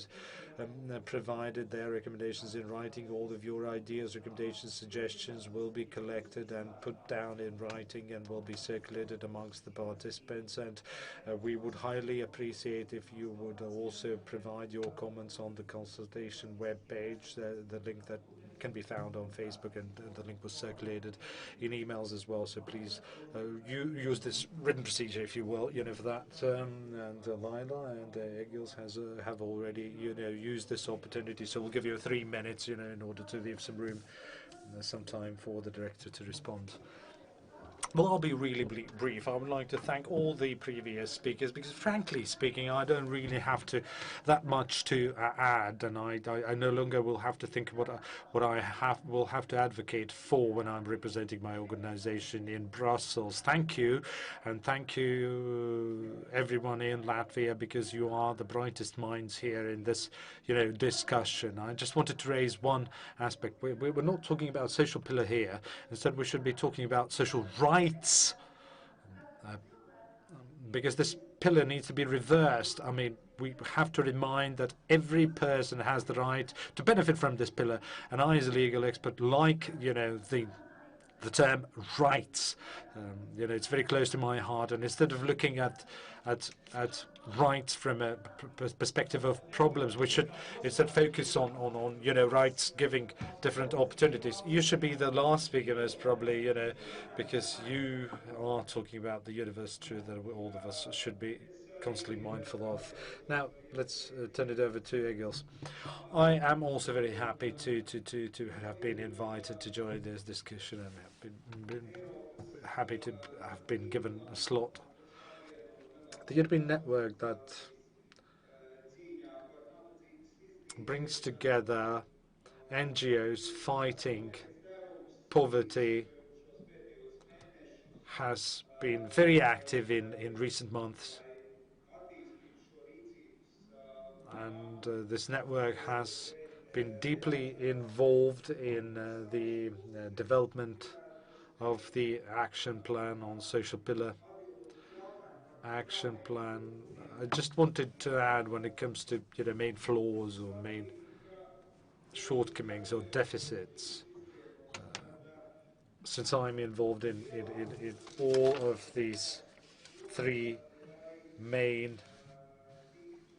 provided their recommendations in writing. All of your ideas, recommendations, suggestions will be collected and put down in writing and will be circulated amongst the participants, and we would highly appreciate if you would also provide your comments on the consultation web page, the link that can be found on Facebook, and the link was circulated in emails as well. So please you use this written procedure, if you will, for that. And Laila and Egils have already, used this opportunity. So we'll give you 3 minutes, in order to leave some room, some time for the director to respond. Well, I'll be really brief. I would like to thank all the previous speakers because, frankly speaking, I don't really have that much to add, and I no longer will have to think what I will have to advocate for when I'm representing my organization in Brussels. Thank you, and thank you everyone in Latvia, because you are the brightest minds here in this, discussion. I just wanted to raise one aspect. We're not talking about social pillar here. Instead, we should be talking about social rights. Because this pillar needs to be reversed. I mean, we have to remind that every person has the right to benefit from this pillar. And I, as a legal expert, like, the term rights. It's very close to my heart. And instead of looking at rights from a perspective of problems, we should instead focus on rights giving different opportunities. You should be the last speaker, most probably, because you are talking about the universe truth that all of us should be constantly mindful of. Now, let's turn it over to Egils. I am also very happy to have been invited to join this discussion, and have been happy to have been given a slot. The European network that brings together NGOs fighting poverty has been very active in recent months. And this network has been deeply involved in the development of the action plan on social pillar. Action plan. I just wanted to add, when it comes to main flaws or main shortcomings or deficits, since I'm involved in all of these three main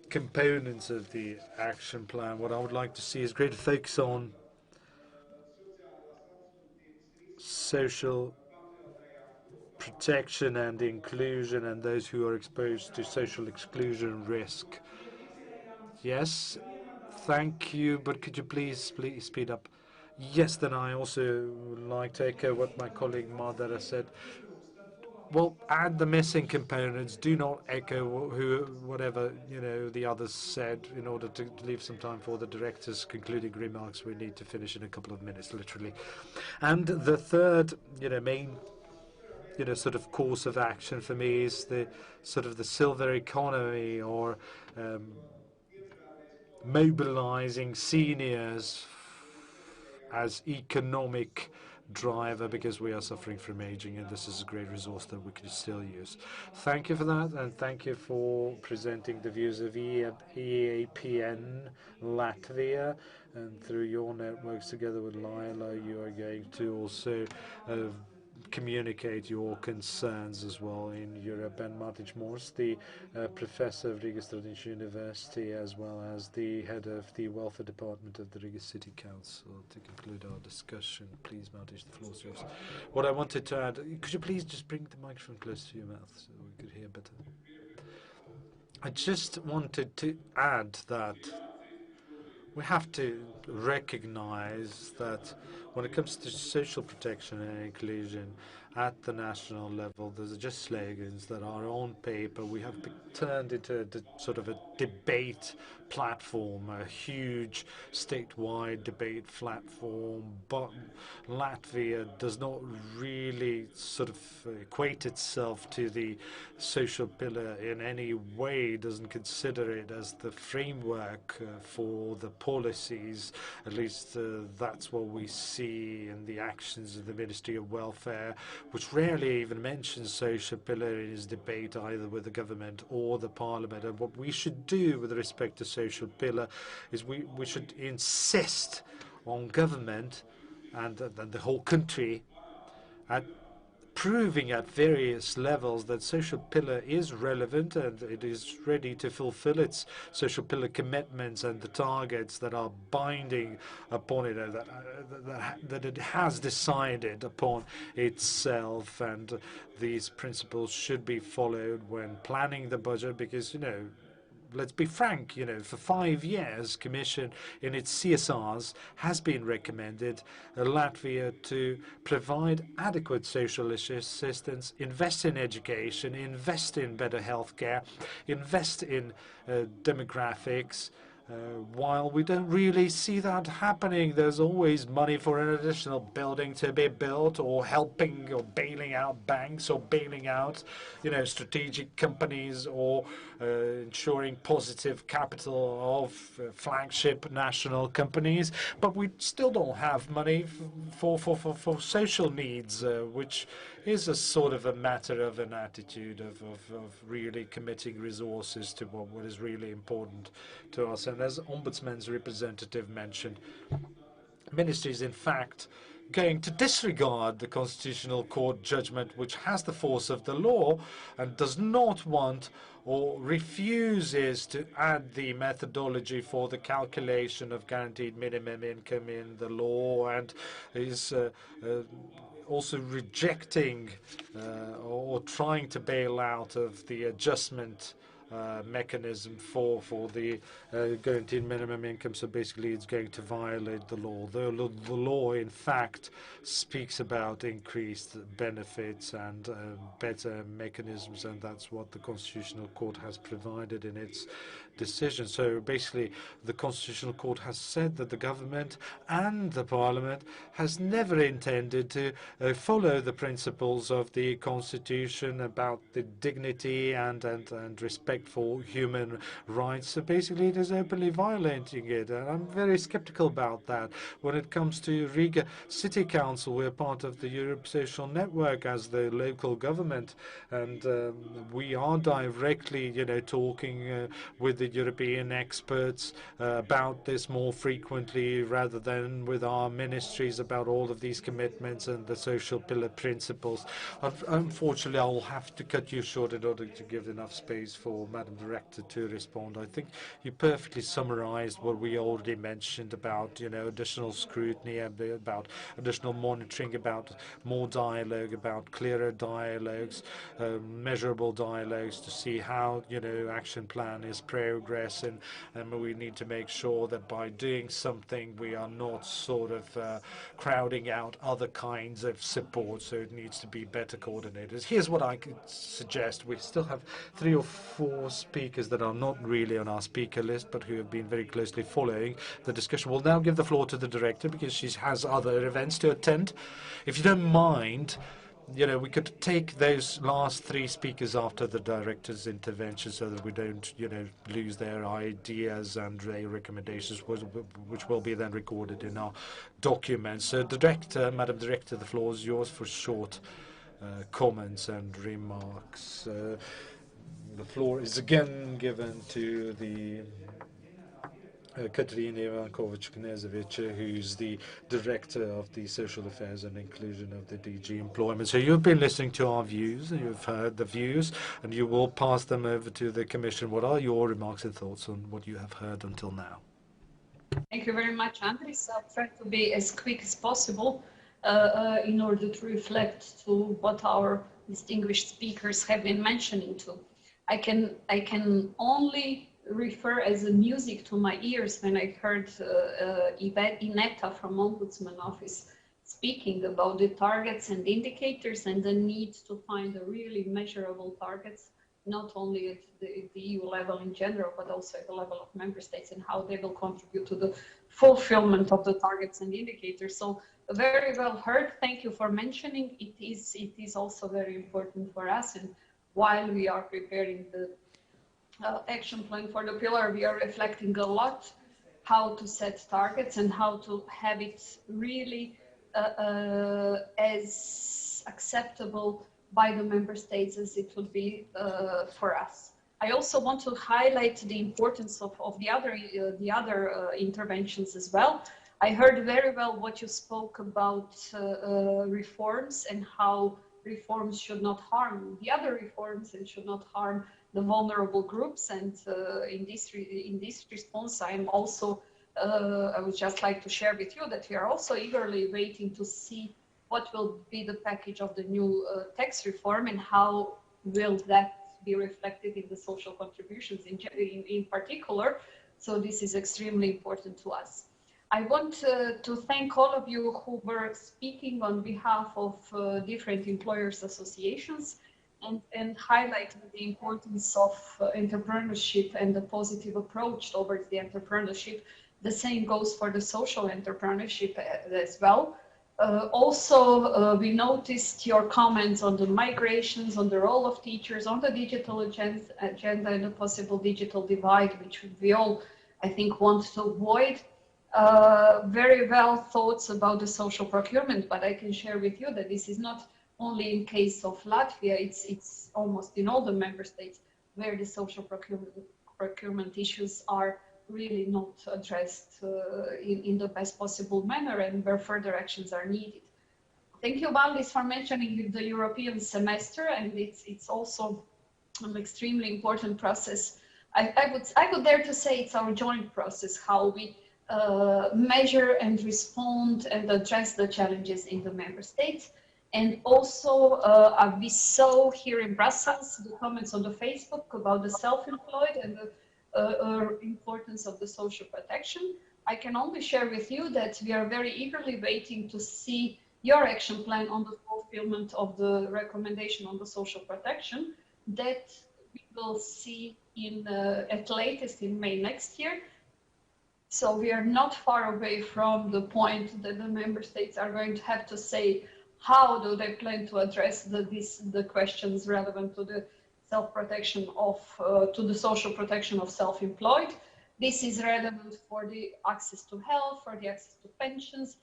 components of the action plan, what I would like to see is greater focus on social protection and inclusion and those who are exposed to social exclusion risk. Yes, thank you, but could you please speed up? Yes, then I also would like to echo what my colleague Madara said. well, add the missing components. Do not echo whatever the others said. In order to leave some time for the director's concluding remarks, we need to finish in a couple of minutes, literally. And the third, main, sort of course of action for me is the sort of the silver economy, or mobilizing seniors as economic driver, because we are suffering from aging, and this is a great resource that we can still use. Thank you for that, and thank you for presenting the views of EAPN Latvia, and through your networks together with Lila, you are going to also communicate your concerns as well in Europe. And Martin Mors, the professor of Riga Strategic University, as well as the head of the Welfare Department of the Riga City Council, to conclude our discussion. Please, Martin, the floor is yours. What I wanted to add, could you please just bring the microphone close to your mouth so we could hear better? I just wanted to add that we have to recognize that when it comes to social protection and inclusion at the national level, there's just slogans that are on paper. We have turned into sort of a debate platform, a huge statewide debate platform, but Latvia does not really sort of equate itself to the social pillar in any way, doesn't consider it as the framework for the policies. At least that's what we see in the actions of the Ministry of Welfare, which rarely even mentions social pillar in its debate either with the government or the parliament. And what we should do with respect to social pillar is we should insist on government and the whole country at proving at various levels that social pillar is relevant and it is ready to fulfill its social pillar commitments and the targets that are binding upon it, that it has decided upon itself. And these principles should be followed when planning the budget, because, let's be frank, for 5 years, Commission in its CSRs has been recommended Latvia to provide adequate social assistance, invest in education, invest in better healthcare, invest in demographics. While we don't really see that happening, there's always money for an additional building to be built, or helping or bailing out banks, or bailing out, strategic companies, or ensuring positive capital of flagship national companies. But we still don't have money for social needs, which is a sort of a matter of an attitude of really committing resources to what is really important to us. And as Ombudsman's representative mentioned, Ministry is in fact going to disregard the Constitutional Court judgment, which has the force of the law, and does not want or refuses to add the methodology for the calculation of guaranteed minimum income in the law, and is also rejecting or trying to bail out of the adjustment mechanism for the guaranteed minimum income. So basically it's going to violate the law. The law in fact speaks about increased benefits and better mechanisms, and that's what the Constitutional Court has provided in its decision. So basically the Constitutional Court has said that the government and the Parliament has never intended to follow the principles of the Constitution about the dignity and respect for human rights. So basically it is openly violating it, and I'm very skeptical about that. When it comes to Riga City Council, we're part of the Europe Social Network as the local government, and we are directly, talking with the European experts about this more frequently, rather than with our ministries about all of these commitments and the social pillar principles. Unfortunately, I'll have to cut you short in order to give enough space for Madam Director, to respond. I think you perfectly summarized what we already mentioned about, additional scrutiny, about additional monitoring, about more dialogue, about clearer dialogues, measurable dialogues to see how, action plan is progressing. And we need to make sure that by doing something, we are not sort of crowding out other kinds of support. So it needs to be better coordinated. Here's what I could suggest. We still have 3 or 4 speakers that are not really on our speaker list, but who have been very closely following the discussion. We'll now give the floor to the director because she has other events to attend. If you don't mind, we could take those last 3 speakers after the director's intervention so that we don't, lose their ideas and their recommendations, which will be then recorded in our documents. So, Madam Director, the floor is yours for short comments and remarks. The floor is again given to the Kathryn Ivankovic-Knezevic, who's the Director of the Social Affairs and Inclusion of the DG Employment. So you've been listening to our views, and you've heard the views, and you will pass them over to the Commission. What are your remarks and thoughts on what you have heard until now? Thank you very much, Andris. I'll try to be as quick as possible in order to reflect to what our distinguished speakers have been mentioning to. I can only refer as a music to my ears when I heard Ineta from Ombudsman Office speaking about the targets and indicators and the need to find a really measurable targets, not only at the EU level in general, but also at the level of member states and how they will contribute to the fulfillment of the targets and indicators. So very well heard. Thank you for mentioning. It is also very important for us. And while we are preparing the action plan for the pillar, we are reflecting a lot how to set targets and how to have it really as acceptable by the member states as it would be for us. I also want to highlight the importance of the other interventions as well. I heard very well what you spoke about reforms and how reforms should not harm the other reforms and should not harm the vulnerable groups. And in this response, I'm also, I would just like to share with you that we are also eagerly waiting to see what will be the package of the new tax reform and how will that be reflected in the social contributions in particular. So this is extremely important to us. I want to thank all of you who were speaking on behalf of different employers associations and highlighting the importance of entrepreneurship and the positive approach towards the entrepreneurship. The same goes for the social entrepreneurship as well. Also, we noticed your comments on the migrations, on the role of teachers, on the digital agenda and the possible digital divide, which we all, I think, want to avoid. Very well thoughts about the social procurement, but I can share with you that this is not only in case of Latvia, it's almost in all the member states where the social procurement issues are really not addressed in the best possible manner and where further actions are needed. Thank you, Valdis, for mentioning the European semester, and it's also an extremely important process. I would dare to say it's our joint process, how we measure and respond and address the challenges in the member states. And also, we saw here in Brussels the comments on the Facebook about the self-employed and the importance of the social protection. I can only share with you that we are very eagerly waiting to see your action plan on the fulfillment of the recommendation on the social protection that we will see at latest in May next year. So we are not far away from the point that the member states are going to have to say how do they plan to address the questions relevant to the self-protection of, to the social protection of self-employed. This is relevant for the access to health, for the access to pensions,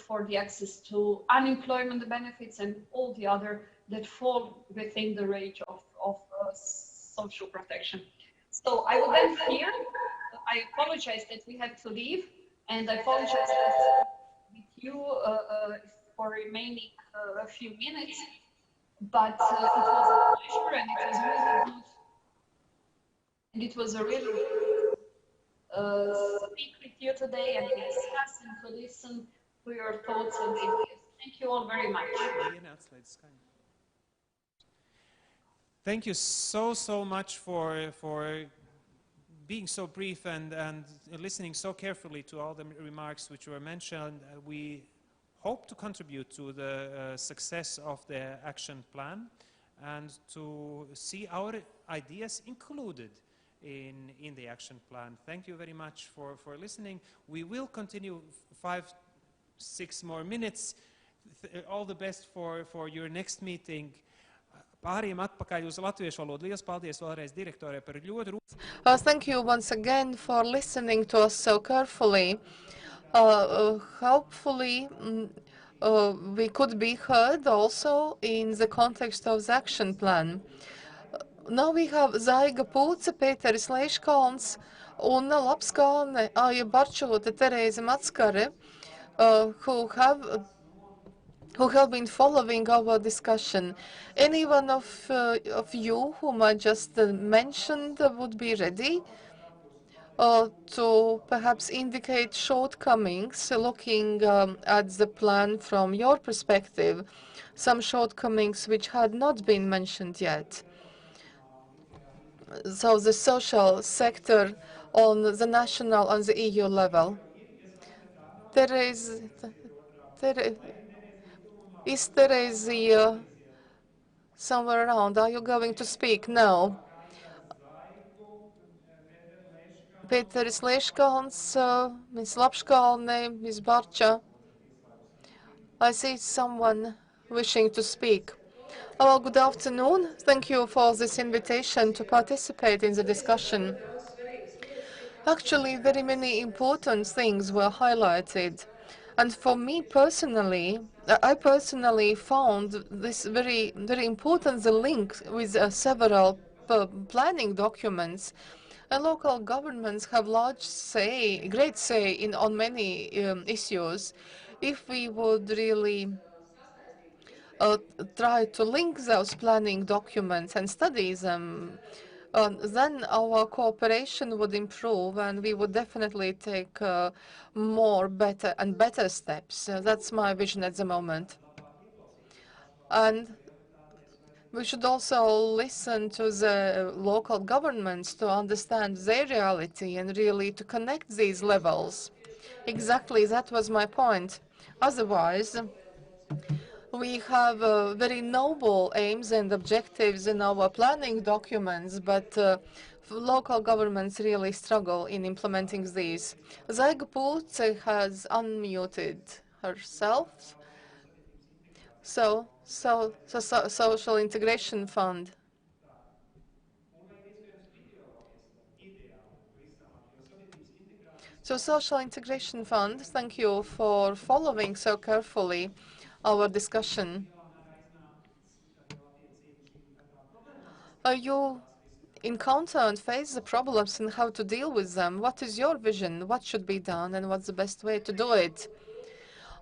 for the access to unemployment benefits and all the other that fall within the range of social protection. So I will end here. I apologize that we had to leave, and I apologize that with you for remaining a few minutes, but it was a pleasure and it was really good And it was a really speak with you today and to discuss and to listen to your thoughts and ideas. Thank you all very much. Thank you so much for being so brief and listening so carefully to all the remarks which were mentioned. We hope to contribute to the success of the action plan and to see our ideas included in the action plan. Thank you very much for listening. We will continue 5-6 more minutes. All the best for your next meeting. Pārējiem atpakaļ uz latviešu valodu. Liels paldies vēlreiz direktorai par ļoti Thank you once again for listening to us so carefully. Hopefully, we could be heard also in the context of the action plan. Now we have Zaiga Pūce, Pēteris Leiškalns, Una Lapskalne, Aija Barčote, Terēze Matskare, who have been following our discussion. Any one of you whom I just mentioned would be ready to perhaps indicate shortcomings, looking at the plan from your perspective, some shortcomings which had not been mentioned yet. So the social sector on the national and the EU level. Is Terezi somewhere around? Are you going to speak? No. Pēteris Leiškalns, Ms. Lapskalne, Ms. Barča. I see someone wishing to speak. Well, good afternoon. Thank you for this invitation to participate in the discussion. Actually, very many important things were highlighted. And for me personally, I personally found this very important, the link with several planning documents. And local governments have great say on many issues. If we would really try to link those planning documents and study them, then our cooperation would improve and we would definitely take better steps. That's my vision at the moment. And we should also listen to the local governments to understand their reality and really to connect these levels. Exactly, that was my point. Otherwise, we have very noble aims and objectives in our planning documents, but local governments really struggle in implementing these. Zaiga Pūce has unmuted herself. So, Social Integration Fund. So, Social Integration Fund, thank you for following so carefully our discussion. You encounter and face the problems and how to deal with them. What is your vision? What should be done and what's the best way to do it?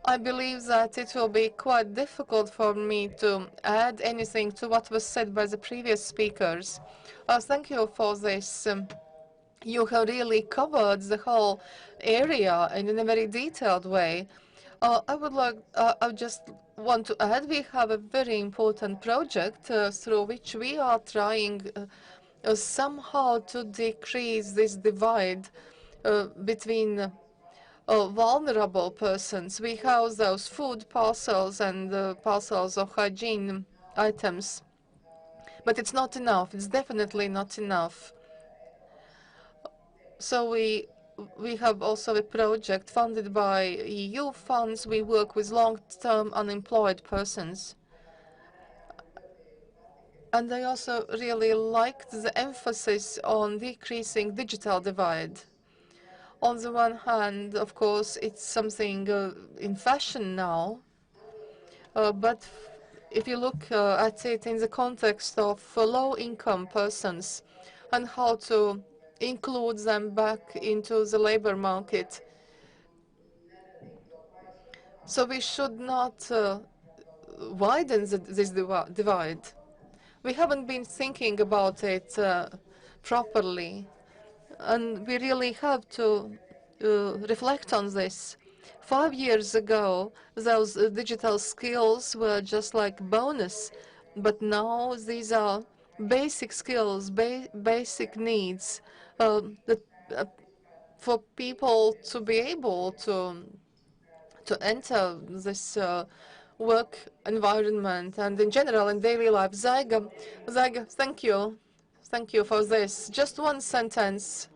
I believe that it will be quite difficult for me to add anything to what was said by the previous speakers. Thank you for this. You have really covered the whole area in a very detailed way. I just want to add, we have a very important project through which we are trying somehow to decrease this divide between vulnerable persons. We house those food parcels and parcels of hygiene items. But it's not enough. It's definitely not enough. So we have also a project funded by EU funds. We work with long-term unemployed persons. And I also really liked the emphasis on decreasing digital divide. On the one hand, of course, it's something in fashion now, but if you look at it in the context of low-income persons and how to include them back into the labor market, so we should not widen this divide. We haven't been thinking about it properly. And we really have to reflect on this. 5 years ago, those digital skills were just like bonus, but now these are basic skills, basic needs that, for people to be able to enter this work environment and in general in daily life. Zyga, thank you. Thank you for this. Just one sentence.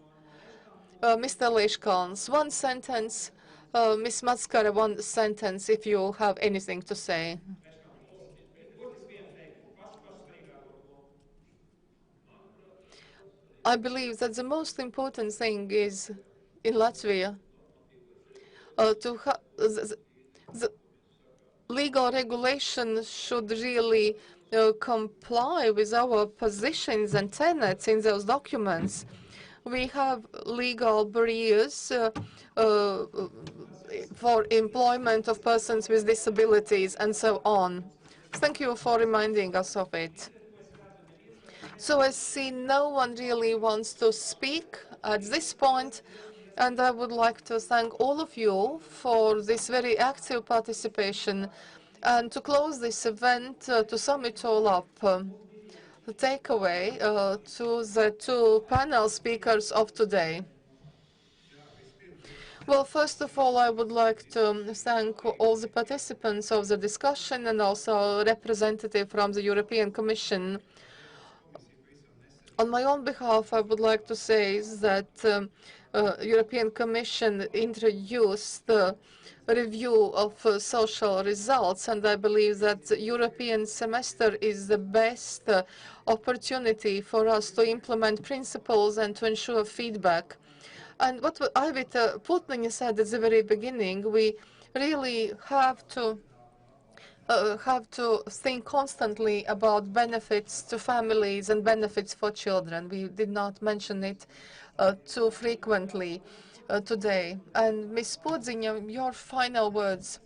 Mr. Leškāns, one sentence. Ms. Matskara, one sentence, if you have anything to say. I believe that the most important thing is in Latvia to the legal regulation should really comply with our positions and tenets in those documents. We have legal barriers for employment of persons with disabilities and so on. Thank you for reminding us of it. So I see no one really wants to speak at this point, and I would like to thank all of you for this very active participation. And to close this event, to sum it all up, the takeaway to the two panel speakers of today. Well, first of all, I would like to thank all the participants of the discussion and also a representative from the European Commission. On my own behalf, I would like to say that European Commission introduced a review of social results, and I believe that the European semester is the best opportunity for us to implement principles and to ensure feedback. And what Arvita Putniņa said at the very beginning, we really have to think constantly about benefits to families and benefits for children. We did not mention it too frequently today. And Ms. Putniņa, your final words.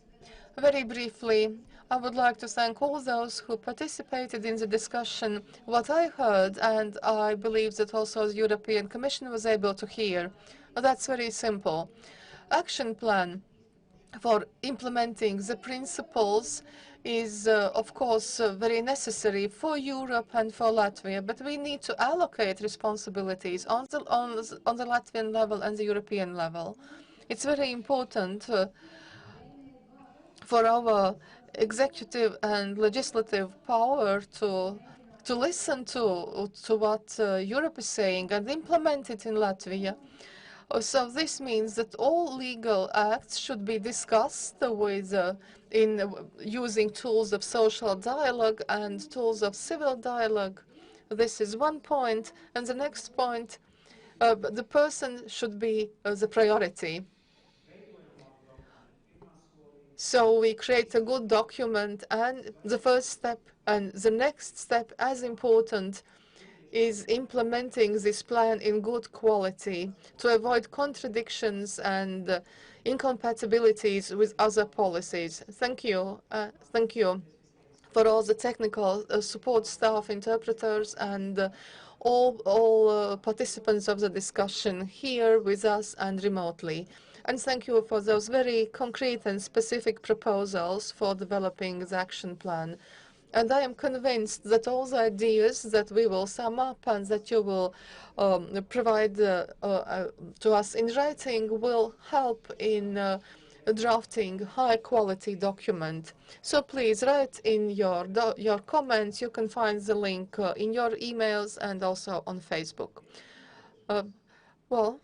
Very briefly, I would like to thank all those who participated in the discussion. What I heard, and I believe that also the European Commission was able to hear, that's very simple. Action plan for implementing the principles is, of course, very necessary for Europe and for Latvia, but we need to allocate responsibilities on the Latvian level and the European level. It's very important for our executive and legislative power to listen to what Europe is saying and implement it in Latvia. So this means that all legal acts should be discussed with in using tools of social dialogue and tools of civil dialogue. This is one point, and the next point, the person should be the priority. So we create a good document, and the first step and the next step, as important, is implementing this plan in good quality to avoid contradictions and incompatibilities with other policies. Thank you. Thank you for all the technical support staff, interpreters, and all participants of the discussion here with us and remotely. And thank you for those very concrete and specific proposals for developing the action plan. And I am convinced that all the ideas that we will sum up and that you will provide to us in writing will help in drafting high-quality document. So please write in your comments. You can find the link in your emails and also on Facebook. Well.